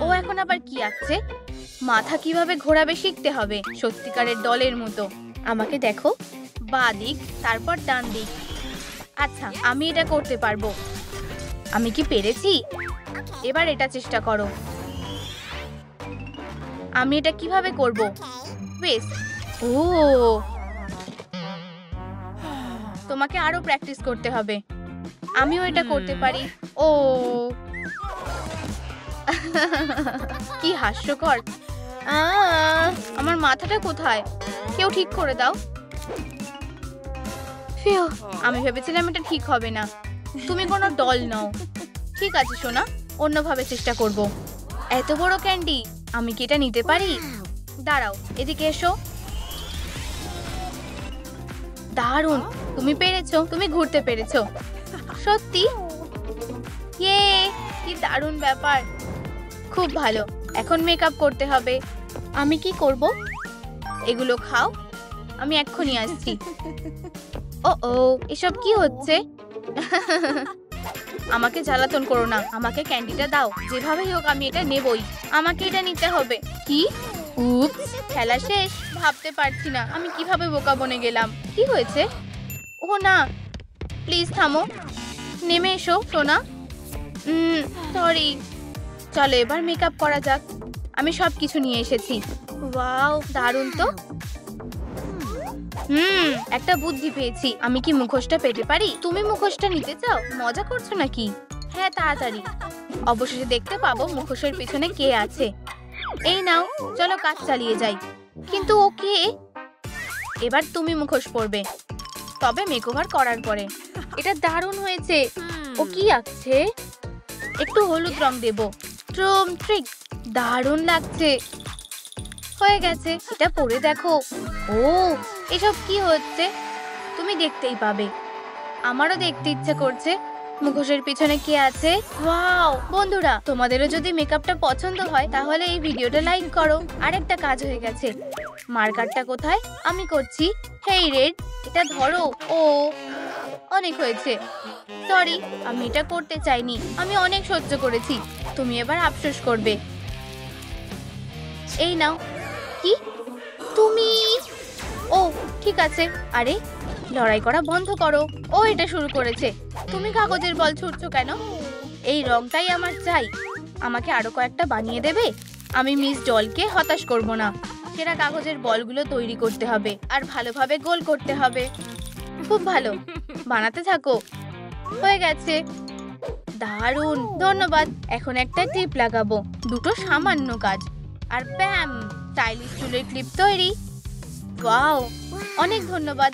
ও এখন আবার কি আছে? মাথা কিভাবে ঘোরাবে শিখতে হবে, সত্যিকারের ডলের মতো। আমাকে দেখো। বাঁ দিক, তারপর ডান দিক। আচ্ছা, আমি এটা করতে পারবো। আমি কি পেরেছি? এবার এটা চেষ্টা করো। আমি এটা কিভাবে করব? বেশ। ও, তোমাকে আরো প্র্যাকটিস করতে হবে। আমিও এটা করতে পারি। ও, কি হাস্যকর। আমার মাথাটা কোথায়? কেউ ঠিক করে দাও। ফিউ, আমি ভেবেছিলাম এটা ঠিক হবে না। তুমি কোনো ডল নও। ঠিক আছে সোনা, অন্যভাবে চেষ্টা করব। এত বড় ক্যান্ডি, আমি কি এটা নিতে পারি? দাঁড়াও, এদিকে এসো। দারুণ, তুমি পেরেছো। তুমি ঘুরতে পেরেছো। সত্যি? ইয়ে, কি দারুণ ব্যাপার। খুব ভালো। এখন মেকআপ করতে হবে। আমি কি করব? এগুলো খাও, আমি এক্ষুনি আসছি। ও, এসব কি হচ্ছে? আমাকে জ্বালাতন করো না, আমাকে ক্যান্ডিটা দাও। যেভাবেই হোক আমি এটা নেবই। আমাকে এটা নিতে হবে। কি? উপস, খেলা শেষ। ভাবতে পারছি না আমি কিভাবে বোকা বনে গেলাম। কি হয়েছে? ও না, প্লিজ থামো। নেমে এসো সোনা। সরি। চলো এবার মেকআপ করা যাক। আমি সব কিছু নিয়ে এসেছি। ওয়াও, দারুণ তো। একটা বুদ্ধি পেয়েছি। আমি কি মুখোশটা পেতে পারি? তুমি মুখোশটা নিতে চাও? মজা করছো নাকি? হ্যাঁ, তাড়াতাড়ি। অবশেষে দেখতে পাবো মুখোশের পিছনে কে আছে। এই নাও, চলো কাজ চালিয়ে যাই। কিন্তু ও কে? এবার তুমি মুখোশ পরবে, তবে মেকওভার করার পরে। এটা দারুণ হয়েছে। ও কি আঁকছে? একটু হলুদ রং দেব। ট্রুম ট্রিক, দারুণ লাগছে। হয়ে গেছে। এটা পরে দেখো। ও, এসব কি হচ্ছে তুমি দেখতেই পাবে। আমারও দেখতে ইচ্ছে করছে মুখোশের পিছনে কে আছে। ওয়াও বন্ধুরা, তোমাদেরও যদি মেকআপটা পছন্দ হয় তাহলে এই ভিডিওটা লাইক করো। আরেকটা কাজ হয়ে গেছে। মার্কারটা কোথায়? আমি করছি। হেই রেড, এটা ধরো। ও, অনেক হয়েছে। সরি, আমি এটা করতে চাইনি। আমি অনেক সহ্য করেছি। তুমি এবার আফসোস করবে। এই নাও। কি তুমি? ও ঠিক আছে। আরে লড়াই করা বন্ধ করো। ও এটা শুরু করেছে। তুমি কাগজের বল ছুটছো কেন? এই রংটাই আমার চাই। আমাকে আরো কয়েকটা বানিয়ে দেবে? আমি মিস ডলকে হতাশ করব না। সেরা কাগজের বলগুলো তৈরি করতে হবে আর ভালোভাবে গোল করতে হবে। খুব ভালো, বানাতে থাকো। হয়ে গেছে। দারুণ, ধন্যবাদ। এখন একটা টিপ লাগাবো। দুটো সামান্য কাজ আর ব্যাম, স্টাইলিশ চুলের ক্লিপ তৈরি। ওয়াও, অনেক ধন্যবাদ।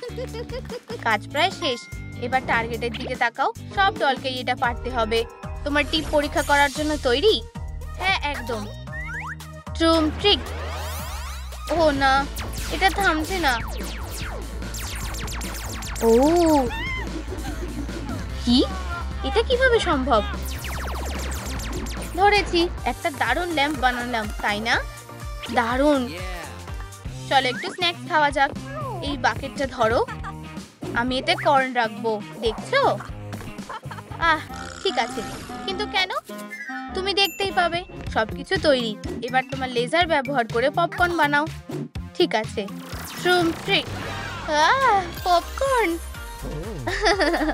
কাজ প্রায় শেষ। এবার টার্গেটের দিকে তাকাও। সব ডলকেই এটা পারতে হবে। তোমার টিপ পরীক্ষা করার জন্য তৈরি? হ্যাঁ, একদম। ট্রুম ট্রিক। ও না, এটা থামছে না। ও, কি? এটা কিভাবে সম্ভব? ধরেছি। একটা দারুণ ল্যাম্প বানালাম, তাই না? দারুণ। চলো একটু স্ন্যাক্স খাওয়া যাক। এই বাকেটটা ধরো। আমি এতে কর্ন রাখবো, দেখছো? ঠিক আছে। কিন্তু কেন? তুমি দেখতেই পাবে। সবকিছু তৈরি। এবার তোমার লেজার ব্যবহার করে পপকর্ন বানাও। ঠিক আছে। ট্রুম ট্রিক। পপকর্ন।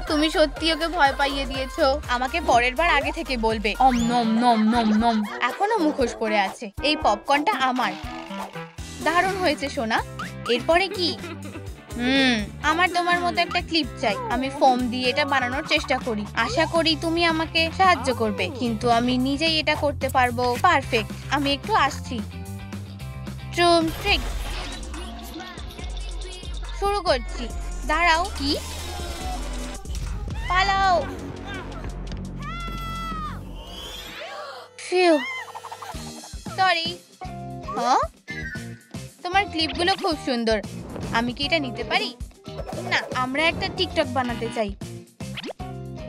তুমি সত্যি ওকে ভয় পাইয়ে দিয়েছো। আমাকে পরের বার আগে থেকে বলবে। নম নম নম নম। এখনো মুখোশ পড়ে আছে। এই পপকর্নটা আমার। দারুণ হয়েছে সোনা। এরপরে কি? আমার তোমার মতো একটা ক্লিপ চাই। আমি ফোম দিয়ে এটা বানানোর চেষ্টা করি। আশা করি তুমি আমাকে সাহায্য করবে। কিন্তু আমি নিজেই এটা করতে পারবো। পারফেক্ট। আমি একটু আসছি। ট্রুম ট্রিক। শুরু করছি। দাঁড়াও। কি? পালাও। Few, sorry. হ্যাঁ, তোমার ক্লিপগুলো খুব সুন্দর। আমি কি এটা নিতে পারি? না, আমরা একটা টিকটক বানাতে চাই।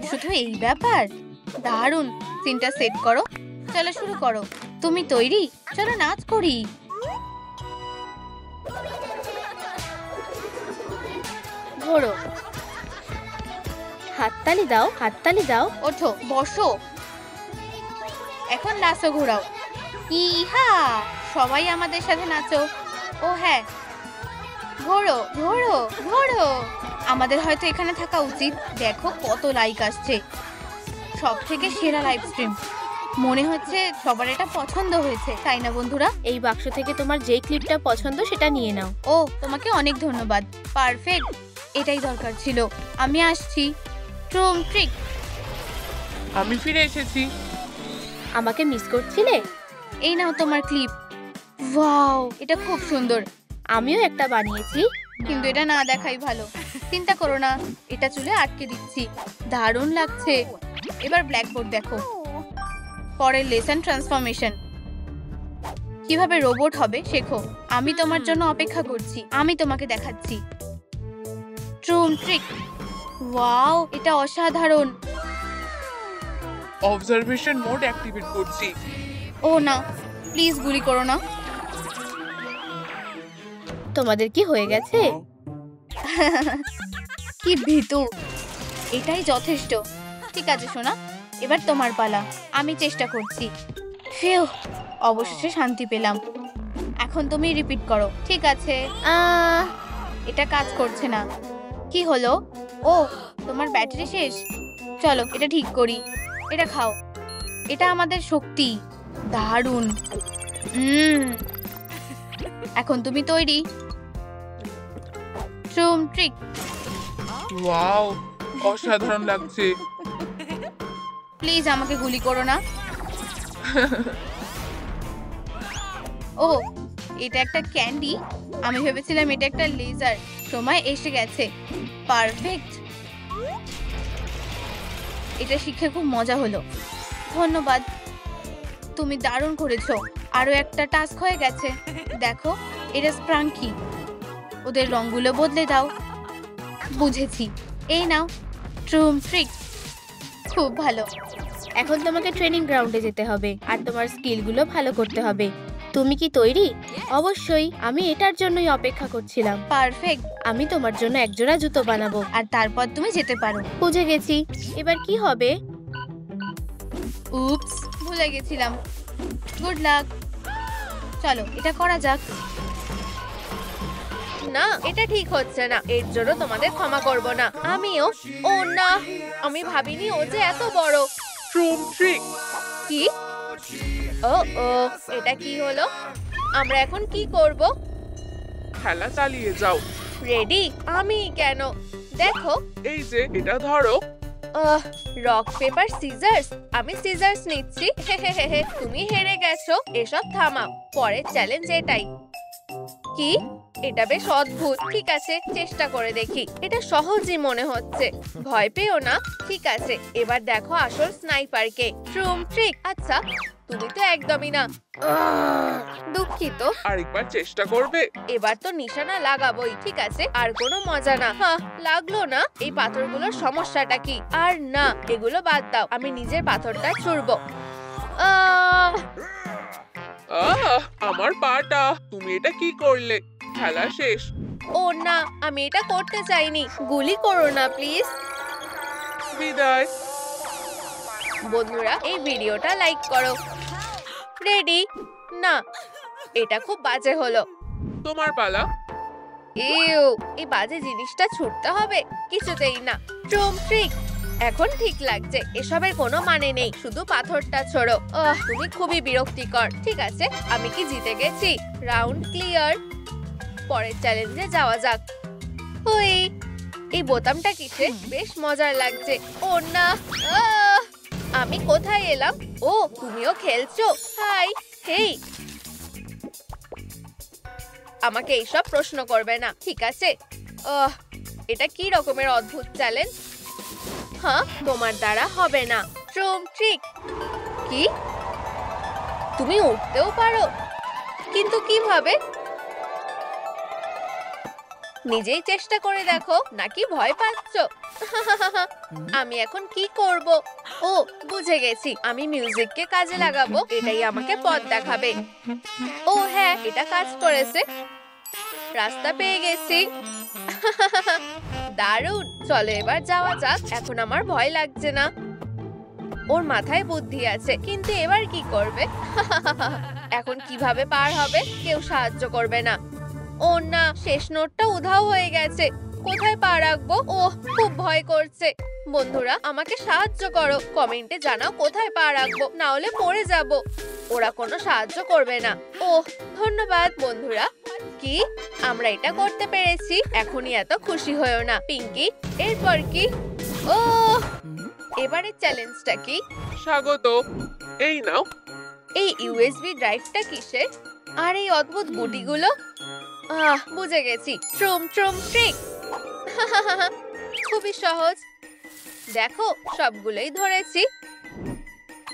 শুধু এই ব্যাপার? দারুণ। সিনটা সেট করো। চলো শুরু করো। তুমি তৈরি? চলো নাচ করি। ঘোরো। হাততালি দাও, হাততালি দাও। ওঠো, বসো। এখন নাচো, ঘোরাও। ইহা, সবাই আমাদের সাথে নাচো। ও হ্যাঁ, ঘোরো ঘোরো ঘোরো। আমাদের হয়তো এখানে থাকা উচিত। দেখো কত লাইক আসছে। সব থেকে সেরা লাইভ স্ট্রিম। মনে হচ্ছে সবার এটা পছন্দ হয়েছে, তাই না বন্ধুরা? এই বাক্স থেকে তোমার যেই ক্লিপটা পছন্দ সেটা নিয়ে নাও। ও, তোমাকে অনেক ধন্যবাদ। পারফেক্ট, এটাই দরকার ছিল। আমি আসছি। ট্রুম ট্রিক। আমি ফিরে এসেছি। আমাকে মিস করছিলে? এই নাও তোমার ক্লিপ। ওয়াও, এটা খুব সুন্দর। আমিও একটা বানিয়েছি, কিন্তু এটা না দেখাই ভালো। চিন্তা করো না, এটা চুলে আটকে দিচ্ছি। দারুণ লাগছে। এবার ব্ল্যাকবোর্ড দেখো। পরের লেসন ট্রান্সফরমেশন। কিভাবে রোবট হবে শেখো। আমি তোমার জন্য অপেক্ষা করছি। আমি তোমাকে দেখাচ্ছি। ট্রুম ট্রিক। ওয়াও, এটা অসাধারণ। অবজারভেশন মোড অ্যাক্টিভেট করছি। ও না, প্লিজ গুলি করো না। তোমাদের কি হয়ে গেছে? কি ভীতু। এটাই যথেষ্ট। ঠিক আছে সোনা, এবার তোমার পালা। আমি চেষ্টা করছি। ফিউ, অবশেষে শান্তি পেলাম। এখন তুমি রিপিট করো। ঠিক আছে। এটা কাজ করছে না। কি হলো? ও, তোমার ব্যাটারি শেষ? চলো এটা ঠিক করি। এটা খাও, এটা আমাদের শক্তি। দারুণ। এখন তুমি তৈরি। ট্রুম ট্রিক। ওয়াও, অসাধারণ লাগছে। প্লিজ আমাকে গুলি করো না। ও, এটা একটা ক্যান্ডি। আমি ভেবেছিলাম এটা একটা লেজার। সময় এসে গেছে। পারফেক্ট। এটা শিখে খুব মজা হলো। ধন্যবাদ, তুমি দারুণ করেছো। আরো একটা টাস্ক হয়ে গেছে। দেখো, এটা স্প্রাঙ্কি। ওদের রংগুলো বদলে দাও। বুঝেছি। এই নাও ট্রুম ট্রিক। খুব ভালো। এখন তোমাকে ট্রেনিং গ্রাউন্ডে যেতে হবে আর তোমার স্কিলগুলো ভালো করতে হবে। তুমি কি তৈরি? অবশ্যই, আমি এটার জন্যই অপেক্ষা করছিলাম। পারফেক্ট। আমি তোমার জন্য একজোড়া জুতো বানাবো আর তারপর তুমি যেতে পারো। বুঝে গেছি। এবার কি হবে? উপস, ভুলে গেছিলাম। Good luck. চলো এটা করা যাক। না, এটা ঠিক হচ্ছে না। এর জন্য তোমাদের ক্ষমা করব না। আমিও। ও না, আমি ভাবিনি ও যে এত বড়। ট্রুম ট্রিক। কি? ও ও, এটা কি হলো? আমরা এখন কি করব? খেলা চালিয়ে যাও। রেডি? আমি কেন? দেখো। এই যে এটা ধরো। Rock paper scissors. আমি সিজার্স নিচ্ছি। তুমি হেরে গেছো। এসব থামাও। পরের চ্যালেঞ্জ এটাই। কি? এটা বেশ অদ্ভুত। ঠিক আছে, চেষ্টা করে দেখি। এটা সহজই মনে হচ্ছে। ভয় পেও না। ঠিক আছে, এবার দেখো আসল স্নাইপারকে। ট্রুম ট্রিক। আচ্ছা, তুমি তো একদমই না। দুঃখিত। আরেকবার চেষ্টা করবে? এবার তো নিশানা লাগাবোই। ঠিক আছে, আর কোনো মজা না। হ্যাঁ, লাগলো না। এই পাথরগুলোর সমস্যাটা কি? আর না, এগুলো বাদ দাও। আমি নিজের পাথরটা ছুড়বো। আমার পাটা। তুমি এটা কি করলে? খেলা শেষ। ও না, আমি এটা করতে চাইনি। গুলি করো না প্লিজ। বিদায়। বন্ধুরা, এই ভিডিওটা লাইক করো। রেডি? না, এটা খুব বাজে হলো। তোমার পালা। ইউ, এই বাজে জিনিসটা ছুটতে হবে? কিছুতেই না। ট্রুম ট্রিক। এখন ঠিক লাগছে। এসবের কোনো মানে নেই। শুধু পাথরটা ছোড়ো। তুমি খুবই বিরক্তিকর। ঠিক আছে, আমি কি জিতে গেছি? Round clear. পরের চ্যালেঞ্জে যাওয়া যাক। ওই, এই বোতামটা কিসে? বেশ মজার লাগছে। ও না, আমি কোথায় এলাম? ও, তুমিও খেলছো? হাই। হেই, আমাকে এইসব প্রশ্ন করবে না। ঠিক আছে। এটা কি রকমের অদ্ভুত চ্যালেঞ্জ? হ্যাঁ, তোমার দ্বারা হবে না। ট্রুম ট্রিক। কি? তুমি উঠতেও পারো? কিন্তু কিভাবে? নিজেই চেষ্টা করে দেখো। নাকি ভয় পাচ্ছ? আমি এখন কি করব? ও, বুঝে গেছি। আমি মিউজিককে কাজে লাগাবো। এটাই আমাকে পথ দেখাবে। ও হ্যাঁ, এটা কাজ করেছে। রাস্তা পেয়ে গেছি। দারুণ। চলো এবার যাওয়া যাক। এখন আমার ভয় লাগছে না। ওর মাথায় বুদ্ধি আছে, কিন্তু এবার কি করবে? এখন কিভাবে পার হবে? কেউ সাহায্য করবে না। ও না, শেষ নোটটা উধাও হয়ে গেছে। কোথায় পা রাখবো? ওহ, খুব ভয় করছে। বন্ধুরা, আমাকে সাহায্য করো। কমেন্টে জানাও কোথায় পা রাখবো, না হলে পড়ে যাব। ওরা কোনো সাহায্য করবে না। ওহ, ধন্যবাদ বন্ধুরা। কি? আমরা এটা করতে পেরেছি। এখনই এত খুশি হয়েও না। পিঙ্কি, এরপর কি? ও, এবারে চ্যালেঞ্জটা কি? স্বাগত। এই নাও। এই ইউএসবি ড্রাইভটা কিসের? আর এই অদ্ভুত গুটিগুলো? বুঝে গেছি। ট্রুম ট্রুম ট্রিক। খুবই সহজ। দেখো, সবগুলোই ধরেছি।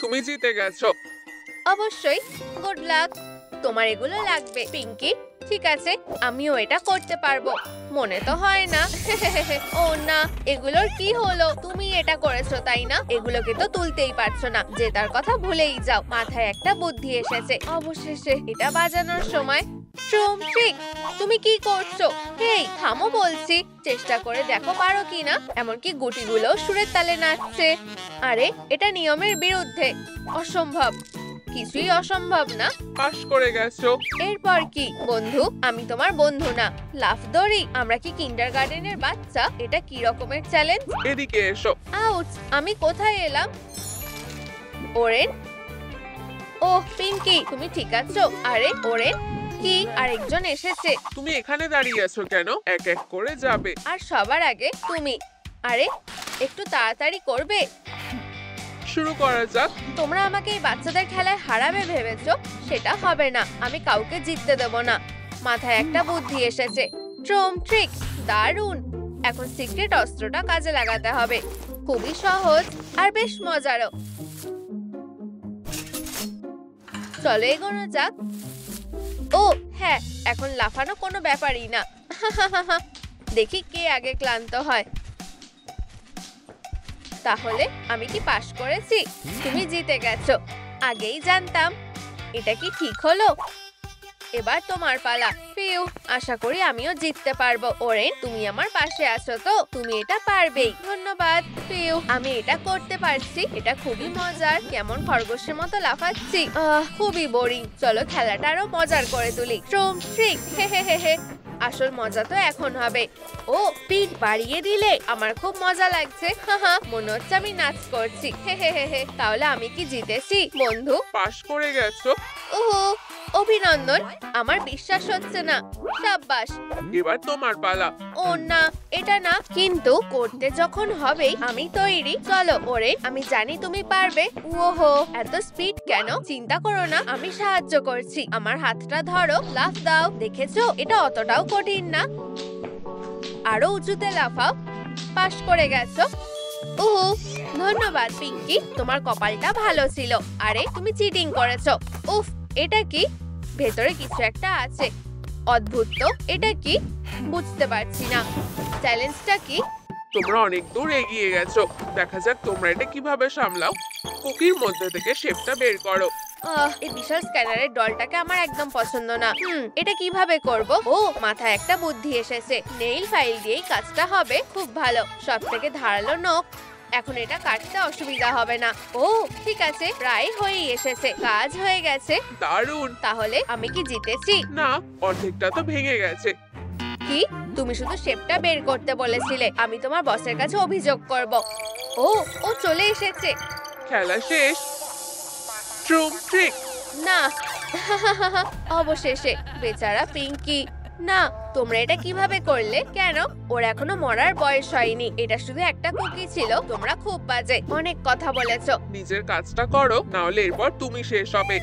তুমি জিতে গেছো। অবশ্যই। Good luck. তোমার এগুলো লাগবে পিঙ্কি। ঠিক আছে, আমিও এটা করতে পারবো। মনে তো হয় না। ও না, এগুলোর কি হলো? তুমি এটা করেছো তাই না? এগুলোকে তো তুলতেই পারছো না। জেতার কথা ভুলেই যাও। মাথায় একটা বুদ্ধি এসেছে। অবশেষে এটা বাজানোর সময়। ট্রুম ট্রিক, তুমি কি করছো? হেই, থামো বলছি। চেষ্টা করে দেখো পারো কিনা। এমনকি গুটিগুলো সুরের তালে নাচছে। আরে, এটা নিয়মের বিরুদ্ধে। অসম্ভব। কিছুই অসম্ভব না। পাশ করে গেছো। এরপর কি বন্ধু? আমি তোমার বন্ধু না, লাফ দড়ি? আমরা কি কিন্ডারগার্টেনের বাচ্চা? এটা কি রকমের চ্যালেঞ্জ? এদিকে এসো। আউচ! আমি কোথায় এলাম? ওরেন? ওহ পিঙ্কি, তুমি ঠিক আছো? আরে ওরেন, কি আরেকজন এসেছে? তুমি এখানে দাঁড়িয়ে আছো কেন? এক এক করে যাবে। আর সবার আগে তুমি। আরে একটু তাড়াতাড়ি করবে? শুরু করা যাক। তোমরা আমাকে এই বাচ্চাদের খেলায় হারাবে ভেবেছো? সেটা হবে না। আমি কাউকে জিততে দেব না। মাথায় একটা বুদ্ধি এসেছে। ট্রুম ট্রিক! দারুণ! এখন সিক্রেট অস্ত্রটা কাজে লাগাতে হবে। খুবই সহজ আর বেশ মজারও। চলো এগোনো যাক। ও হ্যাঁ, এখন লাফানো কোনো ব্যাপারই না। দেখি কে আগে ক্লান্ত হয়। তাহলে আমি কি পাশ করেছি? তুমি জিতে গেছো। আগেই জানতাম। এটা কি ঠিক হলো? এবার তোমার পালা। পিউ, আশা করি আমিও জিততে পারবো। ওরেন, তুমি আমার পাশে আছো তো? তুমি এটা পারবেই। ধন্যবাদ পিউ। আমি এটা করতে পারছি। এটা খুবই মজার। কেমন খরগোশের মতো লাফাচ্ছি। খুবই বোরিং। চলো খেলাটা আরো মজার করে তুলি। ট্রুম ট্রিক! হে হে হে হে। আসল মজা তো এখন হবে। ও পিঠ বাড়িয়ে দিলে, আমার খুব মজা লাগছে। হাহা, মনে হচ্ছে আমি নাচ করছি। হে হে হে হে। তাহলে আমি কি জিতেছি বন্ধু? পাশ করে গেছো। ওহো, অভিনন্দন। আমার বিশ্বাস হচ্ছে না। সাব্বাস। এবার তোমার পালা। ও না, এটা না। কিন্তু করতে যখন হবেই, আমি তৈরি। চলো ওরে, আমি জানি তুমি পারবে। ওহো, এত স্পিড কেন? চিন্তা করো না, আমি সাহায্য করছি। আমার হাতটা ধরো, লাফ দাও। দেখেছো, এটা অতটাও কঠিন না। আরো উঁচুতে লাফাও। পাশ করে গেছো। ওহো, ধন্যবাদ পিঙ্কি। তোমার কপালটা ভালো ছিল। আরে তুমি চিটিং করেছো। উফ, এটা কি? ভেতরে কিছু একটা আছে। অদ্ভুত তো। এটা কি? বুঝতে পারছি না। চ্যালেঞ্জটা কি? তোমরা অনেক দূর এগিয়ে গেছো। দেখা যাক তোমরা এটা কিভাবে সামলাও। কুকির মধ্যে থেকে শেপটা বের করো। এই বিশাল স্ক্যানারের ডলটাকে আমার একদম পছন্দ না। এটা কিভাবে করব? ও, মাথায় একটা বুদ্ধি এসেছে। নেইল ফাইল দিয়েই কাজটা হবে। খুব ভালো। সবথেকে ধারালো নখ। এখন এটা কাটতে অসুবিধা হবে না। ও ঠিক আছে, প্রায় হয়েই এসেছে। কাজ হয়ে গেছে। দারুণ। তাহলে আমি কি জিতেছি? না, অর্ধেকটা তো ভেঙে গেছে। কি? তুমি শুধু শেপটা বের করতে বলেছিলে। আমি তোমার বসের কাছে অভিযোগ করব। ও ও চলে এসেছে। খেলা শেষ। ট্রুম ট্রিক! না। অবশেষে। বেচারা পিঙ্কি। না, তোমরা এটা কিভাবে করলে? কেন? ওর এখনো মরার বয়স হয়নি। এটা শুধু একটা কুকি ছিল। তোমরা খুব বাজে। অনেক কথা বলেছো। নিজের কাজটা করো, না হলে এরপর তুমি শেষ হবে।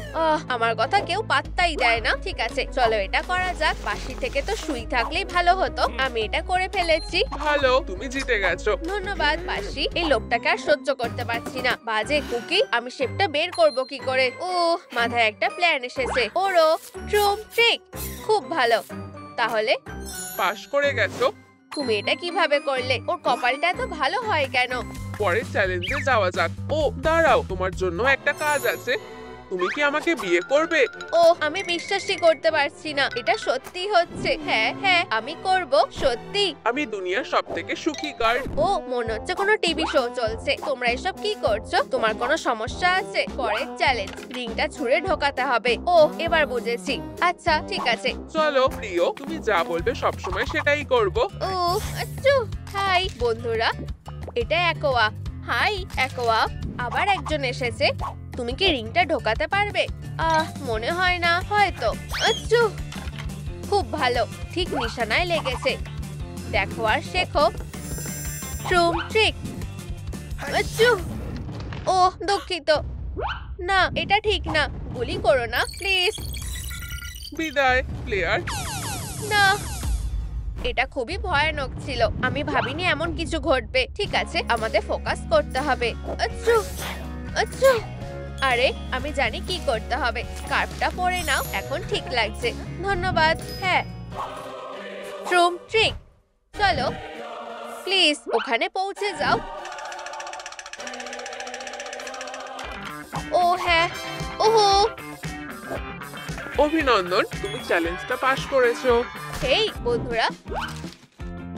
আমার কথা কেউ পাত্তাই দেয় না। ঠিক আছে, চলো এটা করা যাক। বাঁশি থেকে তো সুই থাকলেই ভালো হতো। আমি এটা করে ফেলেছি। ভালো, তুমি জিতে গেছো। ধন্যবাদ বাঁশি। এই লোকটাকে আর সহ্য করতে পারছি না। বাজে কুকি। আমি শেপটা বের করব কি করে? ও, মাথায় একটা প্ল্যান এসেছে। ওরও ট্রুম ট্রিক। খুব ভালো। তাহলে পাশ করে গেছো। তুমি এটা কিভাবে করলে? ওর কপালটা এত ভালো হয় কেন? পরের চ্যালেঞ্জে যাওয়া যাক। ও দাঁড়াও, তোমার জন্য একটা কাজ আছে। তুমি কি আমাকে বিয়ে করবে? ও, আমি বিশ্বাসই করতে পারছি না। এটা সত্যি হচ্ছে। হ্যাঁ হ্যাঁ, আমি করব। সত্যি। আমি দুনিয়ার সব থেকে সুখী গার্ড। ও, মনে হচ্ছে কোনো টিভি শো চলছে। তোমরা এসব কি করছো? তোমার কোনো সমস্যা আছে? পরের চ্যালেঞ্জ, রিংটা ছুঁড়ে ঢোকাতে হবে। ও, এবার বুঝেছি। আচ্ছা ঠিক আছে। চলো প্রিয়, তুমি যা বলবে সবসময় সেটাই করব। ও আচ্ছু। হাই বন্ধুরা, এটা একোয়া। High aqua. আবার একজন এসেছে। তুমি কি রিংটা ঢোকাতে পারবে? মনে হয় না। হয়তো। আচ্ছু। খুব ভালো। ঠিক নিশানায় লেগেছে। দেখো আর শেখো। ট্রুম ট্রিক। আচ্ছু। ও দুঃখিত। না, এটা ঠিক না। গুলি করো না প্লিজ। বিদায় প্লেয়ার। না, এটা খুবই ভয়ানক ছিল। আমি ভাবিনি এমন কিছু ঘটবে। ঠিক আছে, আমাদের ফোকাস করতে হবে। আচ্ছু আচ্ছু। আরে আমি জানি কি করতে হবে। স্কার্ফটা পরে নাও, এখন ঠিক লাগছে। ধন্যবাদ। হ্যাঁ, ট্রুম ট্রিক। চলো প্লিজ ওখানে পৌঁছে যাও। ও হ্যাঁ। ওহো, অভিনন্দন, তুমি চ্যালেঞ্জটা পাশ করেছো। হেই বন্ধুরা,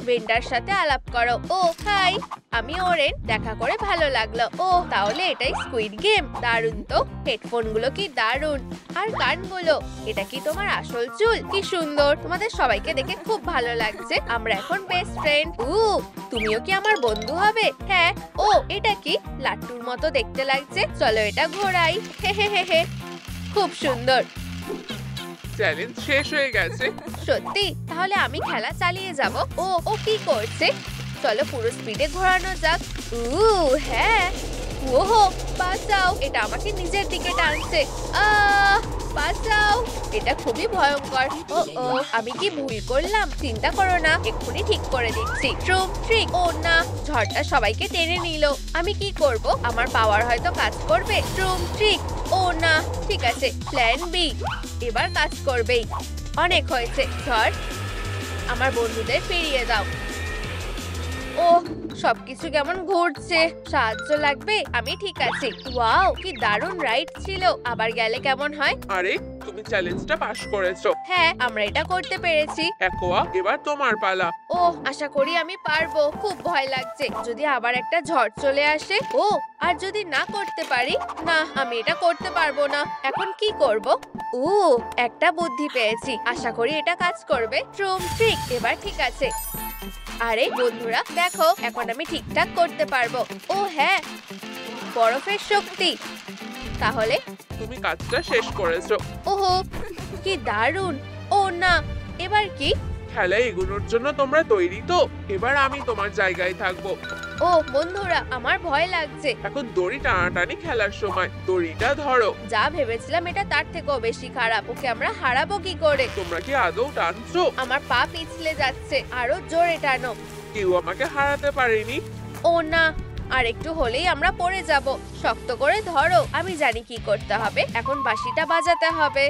বেন্ডার সাথে আলাপ করো। ও হাই, আমি ওরেন, দেখা করে ভালো লাগলো। ও তাহলে এটাই স্কুইড গেম, দারুণ তো। হেডফোন গুলো কি দারুণ, আর কানগুলো। এটা কি তোমার আসল চুল? কি সুন্দর, তোমাদের সবাইকে দেখে খুব ভালো লাগছে। আমরা এখন বেস্ট ফ্রেন্ড। তুমিও কি আমার বন্ধু হবে? হ্যাঁ। ও এটা কি, লাট্টুর মতো দেখতে লাগছে। চলো এটা ঘোরাই। হে হে হে হে, খুব সুন্দর। চ্যালেঞ্জ শেষ হয়ে গেছে। সত্যি? তাহলে আমি খেলা চালিয়ে যাব। ও কি করছে? চলো পুরো স্পিডে ঘোরানো যাক। হ্যাঁ। ওহো, বাঁচাও, এটা আমাকে নিজের দিকে টানছে। বাঁচাও, এটা খুবই ভয়ঙ্কর। ও আমি কি ভুল করলাম? চিন্তা করো না, এক্ষুনি ঠিক করে দিচ্ছি। ট্রুম ট্রিক। ও না, ঝড়টা সবাইকে টেনে নিল। আমি কি করব? আমার পাওয়ার হয়তো কাজ করবে। ট্রুম ট্রিক। ও না, ঠিক আছে, প্ল্যান বি এবার কাজ করবেই। অনেক হয়েছে ঝড়, আমার বন্ধুদের ফিরিয়ে দাও। ও সবকিছু কেমন ঘুরছে, সাহায্য লাগবে? আমি ঠিক আছি। ওয়াও, কি দারুণ রাইড ছিল। আবার গেলে কেমন হয়? আরে তুমি চ্যালেঞ্জটা পাস করেছো। হ্যাঁ, আমরা এটা করতে পেরেছি। অ্যাকোয়া, এবার তোমার পালা। ও আশা করি আমি পারবো। খুব ভয় লাগছে, যদি আবার একটা ঝড় চলে আসে। ও আর যদি না করতে পারি? না, আমি এটা করতে পারবো না। এখন কি করব? একটা বুদ্ধি পেয়েছি, আশা করি এটা কাজ করবে। ট্রুম ট্রিক, এবার ঠিক আছে। আরে বন্ধুরা দেখো, এখন আমি ঠিকঠাক করতে পারবো। ও হ্যাঁ, বরফের শক্তি। তাহলে তুমি কাজটা শেষ করেছো। ওহো, কি দারুণ। ও না, এবার কি? খেলায় এগোনোর জন্য তোমরা তৈরি তো? এবার আমি তোমার জায়গায় থাকবো। ও বন্ধুরা, আমার ভয় লাগছে। এখন দড়ি টানাটানি খেলার সময়, দড়িটা ধরো। যা ভেবেছিলাম এটা তার থেকেও বেশি খারাপ। ওকে আমরা হারাবো কি করে? তোমরা কি আদৌ টানছো? আমার পা পিছলে যাচ্ছে, আরো জোরে টানো। কেউ আমাকে হারাতে পারেনি। ও না, আর একটু হলেই আমরা পড়ে যাব। শক্ত করে ধরো, আমি জানি কি করতে হবে। এখন বাঁশিটা বাজাতে হবে।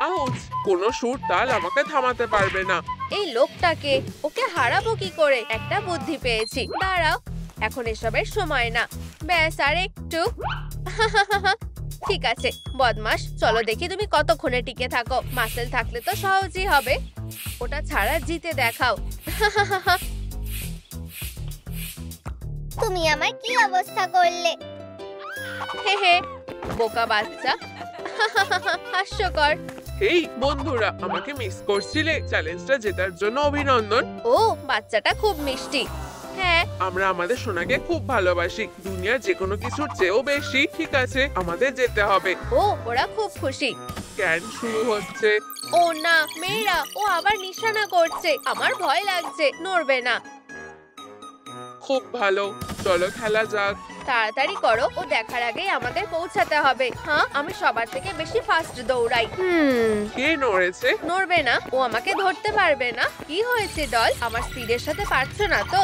আউচ, কোনো সুর তাল আমাকে থামাতে পারবে না। এই লোকটাকে, ওকে হারাবো কি করে? একটা বুদ্ধি পেয়েছি, দাঁড়াও। এখন এসবের সময় না, ব্যাস আর একটু। ঠিক আছে বদমাস, চলো দেখি তুমি কতক্ষণে টিকে থাকো। মাসেল থাকলে তো সহজই হবে। ওটা ছাড়া জিতে দেখাও। তুমি আমার কি অবস্থা করলে? হে হে, বোকা বাচ্চা। হাস্যকর। এই বন্ধুরা, আমাকে মিস করছিলে? চ্যালেঞ্জটা জেতার জন্য অভিনন্দন। ও বাচ্চাটা খুব মিষ্টি। হ্যাঁ, আমরা আমাদের সোনাকে খুব ভালোবাসি, দুনিয়ার যে কোনো কিছুর চেয়েও বেশি। ঠিক আছে, আমাদের যেতে হবে। ও ওরা খুব খুশি। ক্যান শুরু হচ্ছে। ও না, মেয়েরা, ও আবার নিশানা করছে। আমার ভয় লাগছে, নড়বে না। খুব ভালো, চলো খেলা যাক। তাড়াতাড়ি করো, ও দেখার আগেই আমাদের পৌঁছাতে হবে। হ্যাঁ, আমি সবার থেকে বেশি ফাস্ট দৌড়াই। কে নড়েছে? নড়বে না, ও আমাকে ধরতে পারবে না। কি হয়েছে দল? আমার স্পিডের সাথে পারছো না তো?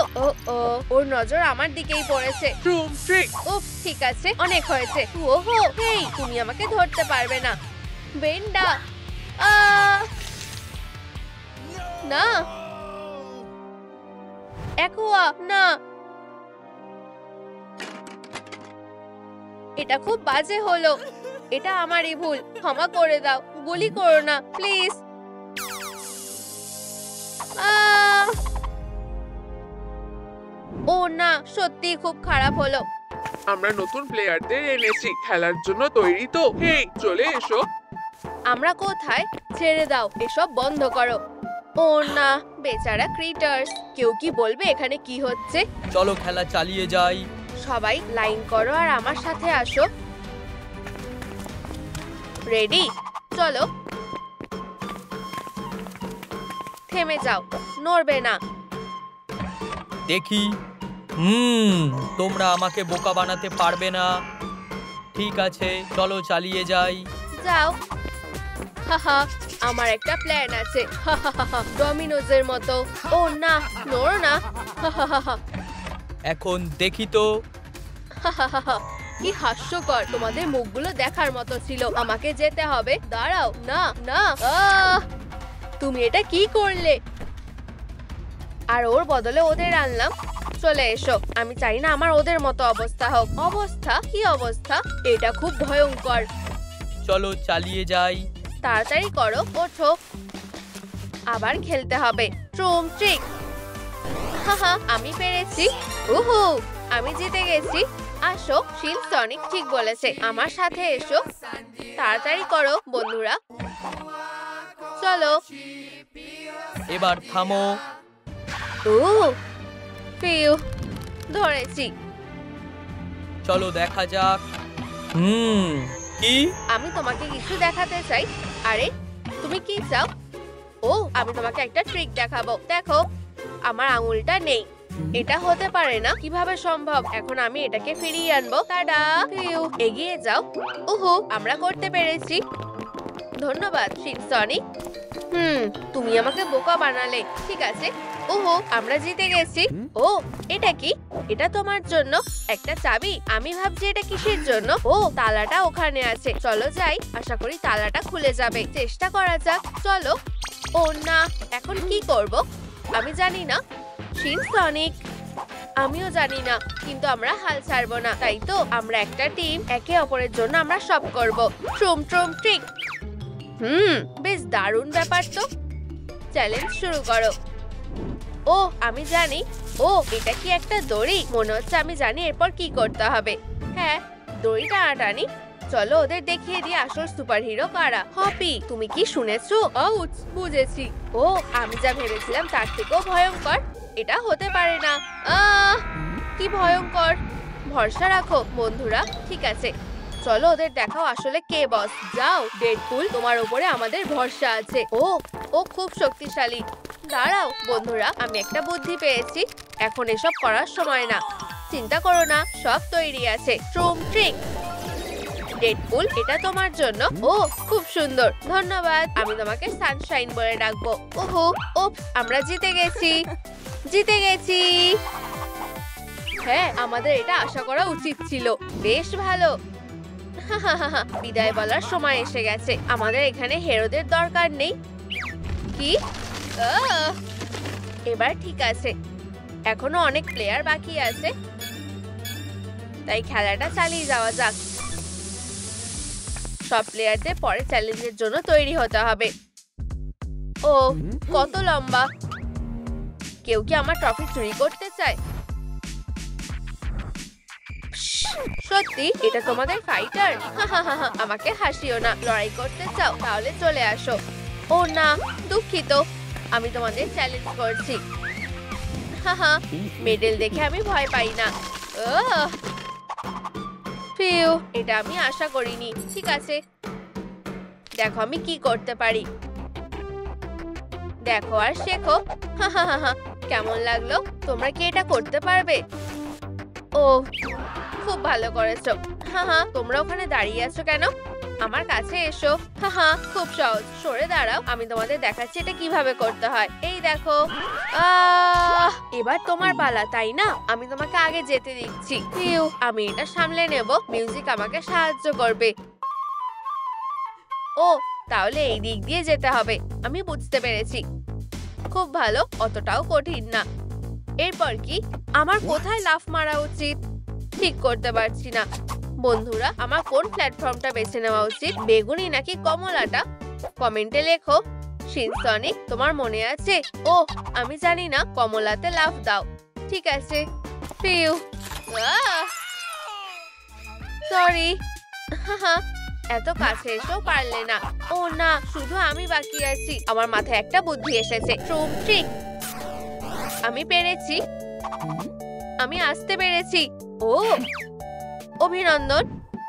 ওর নজর আমার দিকেই পড়েছে। ট্রুম ট্রিক। উফ, ঠিক আছে, অনেক হয়েছে। ওহো, হেই, তুমি আমাকে ধরতে পারবে না। বেন্ডা, না। অ্যাকোয়া, না। এটা খুব বাজে হলো। এটা আমারই ভুল, ক্ষমা করে দাও। গুলি করো না প্লিজ। ও না, সত্যি খুব খারাপ হলো। আমরা নতুন প্লেয়ারদের এনেছি, খেলার জন্য তৈরি তো? হেই, চলে এসো। আমরা কোথায়? ছেড়ে দাও, এসব বন্ধ করো। ও না, বেচারা ক্রিটার্স। কেউ কি বলবে এখানে কি হচ্ছে? চলো খেলা চালিয়ে যাই। সবাই লাইন করো আর আমার সাথে আসো। রেডি? চলো। থেমে যাও, নড়বে না। দেখি। তোমরা আমাকে বোকা বানাতে পারবে না। ঠিক আছে, চলো চালিয়ে যাই। যাও। হাহা, আমার একটা প্ল্যান আছে। ডমিনোজের মতো। ও না, নড়ো না। এখন দেখি তো। কি হাস্যকর, তোমাদের মুখগুলো দেখার মতো ছিল। আমাকে যেতে হবে। দাঁড়াও, না না। তুমি এটা কি করলে? আর ওর বদলে ওদের আনলাম। চলে এসো, আমি চাই না আমার ওদের মতো অবস্থা হোক। অবস্থা? কি অবস্থা? এটা খুব ভয়ঙ্কর। চলো চালিয়ে যাই। তাড়াতাড়ি করো, ওঠো। আবার খেলতে হবে। ট্রুম ট্রিক। হাহা, আমি পেরেছি। উহু, আমি জিতে গেছি। আসো, শিন সনিক ঠিক বলেছে, আমার সাথে এসো। তাড়াতাড়ি করো বন্ধুরা, চলো। এবার থামো। ও ফিউ, ধরেছি। চলো দেখা যাক। কি? আমি তোমাকে কিছু দেখাতে চাই। আরে তুমি কি চাও? ও, আমি তোমাকে একটা ট্রিক দেখাবো। দেখো, আমার আঙুলটা নেই। এটা হতে পারে না, কিভাবে সম্ভব? এখন আমি এটাকে ফিরিয়ে আনবো। টাডা! ফিউ, এগিয়ে যাও। ওহো, আমরা করতে পেরেছি। ধন্যবাদ শিন সনিক। তুমি আমাকে বোকা বানালে। ঠিক আছে। ওহো, আমরা জিতে গেছি। ও, এটা কি? এটা তোমার জন্য একটা চাবি। আমি ভাবছি এটা কিসের জন্য। ও, তালাটা ওখানে আছে। চলো যাই, আশা করি তালাটা খুলে যাবে। চেষ্টা করা যাক, চলো। ও না, এখন কি করব আমি জানি না। শিন সনিক, আমিও জানি না, কিন্তু আমরা হাল ছাড়বো না। তাই তো আমরা একটা টিম, একে অপরের জন্য আমরা সব করব। ট্রুম ট্রুম ট্রিক। বেশ দারুণ ব্যাপার তো। চ্যালেঞ্জ শুরু করো। ও, আমি জানি। ও, এটা কি একটা দড়ি? মনে হচ্ছে আমি জানি এরপর কি করতে হবে। হ্যাঁ, দড়ি টানাটানি। চলো ওদের দেখিয়ে দিই আসল সুপারহিরো কারা। হপি, তুমি কি শুনেছো? আউচ, বুঝেছি। ও, আমি যা ভেবেছিলাম তার থেকেও ভয়ঙ্কর। এটা হতে পারে না। কি ভয়ঙ্কর! ভরসা রাখো বন্ধুরা। ঠিক আছে, চলো ওদের দেখাও আসলে কে বস। যাও ডেডপুল, তোমার উপরে আমাদের ভরসা আছে। ও খুব শক্তিশালী। দাঁড়াও বন্ধুরা, আমি একটা বুদ্ধি পেয়েছি। এখন এসব করার সময় না। চিন্তা করো না, সব তৈরি আছে। ট্রুম ট্রিক। ডেডপুল, এটা তোমার জন্য। ও, খুব সুন্দর, ধন্যবাদ। আমি তোমাকে সানশাইন বলে ডাকবো। ওহো, আমরা জিতে গেছি। জিতে গেছি। হ্যাঁ, আমাদের এটা আশা করা উচিত ছিল। বেশ ভালো। বিদায় বলার সময় এসে গেছে। আমাদের এখানে হিরোদের দরকার নেই। কি? এবার ঠিক আছে। এখনো অনেক প্লেয়ার বাকি আছে, তাই খেলাটা চালিয়ে যাওয়া যাক। সব প্লেয়ারদের পরে চ্যালেঞ্জের জন্য তৈরি হতে হবে। ও, কত লম্বা! কেউ কি আমার ট্রফি চুরি করতে চায়? সত্যি এটা তোমাদের ফাইটার? আমাকে হাসিও না। লড়াই করতে চাও? তাহলে চলে আসো। ও না, দুঃখিত, আমি তোমাদের চ্যালেঞ্জ করছি। মেডেল দেখে আমি ভয় পাই না। ফিউ, এটা আমি আশা করিনি। ঠিক আছে, দেখো আমি কি করতে পারি। দেখো আর শেখো। কেমন লাগলো? তোমরা কি এটা করতে পারবে? ও, খুব ভালো করেছো। তোমরা ওখানে দাঁড়িয়ে আছো কেন? আমার কাছে এসো। খুব সহজ। সরে দাঁড়াও, আমি তোমাদের দেখাচ্ছি এটা কিভাবে করতে হয়। এই দেখো। এবার তোমার পালা, তাই না? আমি তোমাকে আগে যেতে দিচ্ছি। আমি এটা সামলে নেব। মিউজিক আমাকে সাহায্য করবে। ও, তাহলে এই দিক দিয়ে যেতে হবে। আমি বুঝতে পেরেছি। খুব ভালো, অতটাও কঠিন না। এরপর কি? আমার কোথায় লাফ মারা উচিত ঠিক করতে পারছি না। বন্ধুরা, আমার কোন প্ল্যাটফর্মটা বেছে নেওয়া উচিত, বেগুনি নাকি কমলাটা? কমেন্টে লেখো। শিন সনিক, তোমার মনে আছে? ও, আমি জানি না। কমলাতে লাফ দাও। ঠিক আছে। Few, sorry. এত কাছে এসেও পারলে না। ও না, শুধু আমি বাকি আছি। আমার মাথায় একটা বুদ্ধি এসেছে। ট্রুম ট্রিক। আমি পেরেছি। আমি আসতে পেরেছি। ও, অভিনন্দন,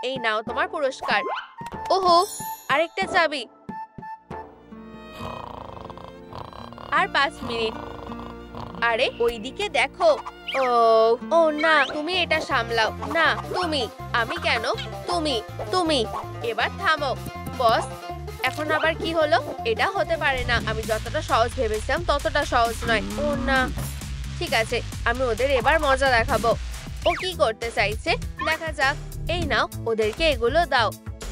এই নাও তোমার পুরস্কার। ওহো, আরেকটা চাবি। আর 5 মিনিট। আরে ওইদিকে দেখো। ও না, তুমি এটা সামলাও। না, তুমি। আমি কেন? তুমি। এবার থামো বস। এখন আবার কি হলো? এটা হতে পারে না। আমি যতটা সহজ ভেবেছিলাম ততটা সহজ নয়। ও না, ঠিক আছে, আমি ওদের এবার মজা দেখাবো। ও কি করতে চাইছে দেখা যাক। এই নাও, ওদেরকে এগুলো দাও।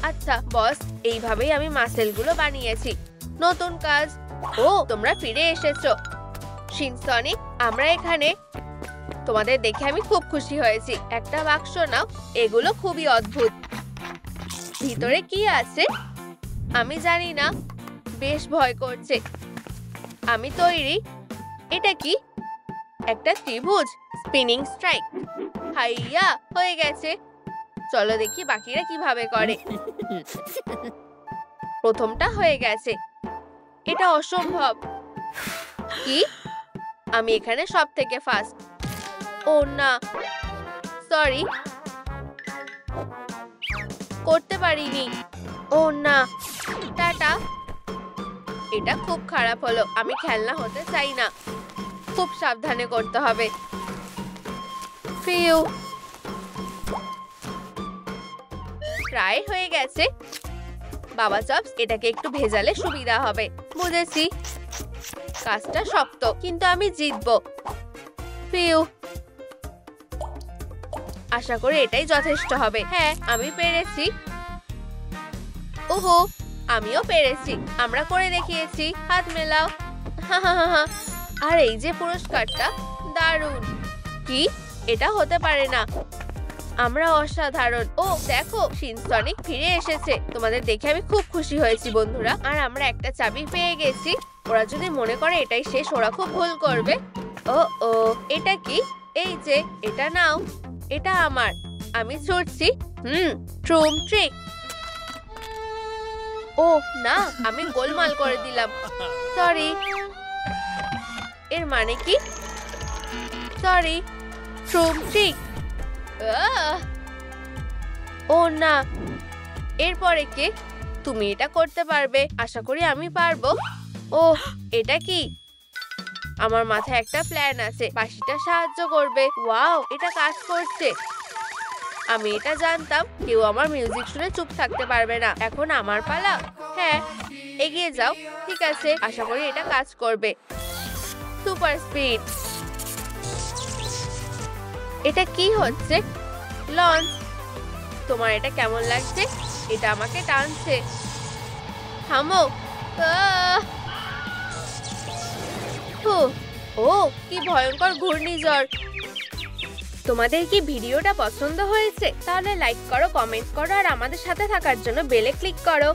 আচ্ছা বস, এইভাবেই আমি মাসেলগুলো বানিয়েছি। নতুন কাজ। ও, তোমরা ফিরে এসেছো। শিন সনিক, আমরা এখানে। তোমাদের দেখে আমি খুব খুশি হয়েছি। একটা বাক্স নাও। এগুলো খুবই অদ্ভুত। ভিতরে কি আছে আমি জানি না। বেশ ভয় করছে। আমি তৈরি। এটা কি? একটা ত্রিভুজ, স্পিনিং স্ট্রাইক। হাইয়া, হয়ে গেছে। চলো দেখি বাকিরা কিভাবে করে। প্রথমটা হয়ে গেছে। এটা অসম্ভব। কি? আমি এখানে সব থেকে ফার্স্ট। ও না, সরি, করতে পারিনি। ও না, টাটা। এটা খুব খারাপ হলো। আমি খেলনা হতে চাই না। খুব সাবধানে করতে হবে। ফিউ, প্রায় হয়ে গেছে। বাবা চপস, এটাকে একটু ভেজালে সুবিধা হবে। বুঝেছি। কাজটা শক্ত, কিন্তু আমি জিতবো। ফিউ, আশা করি এটাই যথেষ্ট হবে। হ্যাঁ, আমি পেরেছি। ওহো, আমিও পেরেছি। আমরা করে দেখিয়েছি। হাত মেলাও। আর এই যে পুরস্কারটা, দারুণ। কি? এটা হতে পারে না। আমরা অসাধারণ। ও দেখো, সিনসনিক ফিরে এসেছে। তোমাদের দেখে আমি খুব খুশি হয়েছি বন্ধুরা। আর আমরা একটা চাবি পেয়ে গেছি। ওরা যদি মনে করে এটাই শেষ, ওরা খুব ভুল করবে। ও ও, এটা কি? এই যে, এটা নাও। এটা আমার। আমি ছুটছি। ট্রুম ট্রিক। ও না, আমি গোলমাল করে দিলাম। সরি। এর মানে কি? সরি। ট্রুম ট্রিক। ও না, এরপরে কে? তুমি এটা করতে পারবে। আশা করি আমি পারবো। ও, এটা কি? আমার মাথায় একটা প্ল্যান আছে। বাঁশিটা সাহায্য করবে। ওয়াও, এটা কাজ করছে। আমি এটা জানতাম। কেউ আমার মিউজিক শুনে চুপ থাকতে পারবে না। এখন আমার পালা। হ্যাঁ, এগিয়ে যাও। ঠিক আছে, আশা করি এটা কাজ করবে। Super speed. এটা কি হচ্ছে? লঞ্চ। তোমার এটা কেমন লাগছে? এটা আমাকে টানছে। থামো। ও, কি ভয়ঙ্কর ঘূর্ণিঝড়। তোমাদের কি ভিডিওটা পছন্দ হয়েছে? তাহলে লাইক করো, কমেন্ট করো আর আমাদের সাথে থাকার জন্য বেলে ক্লিক করো।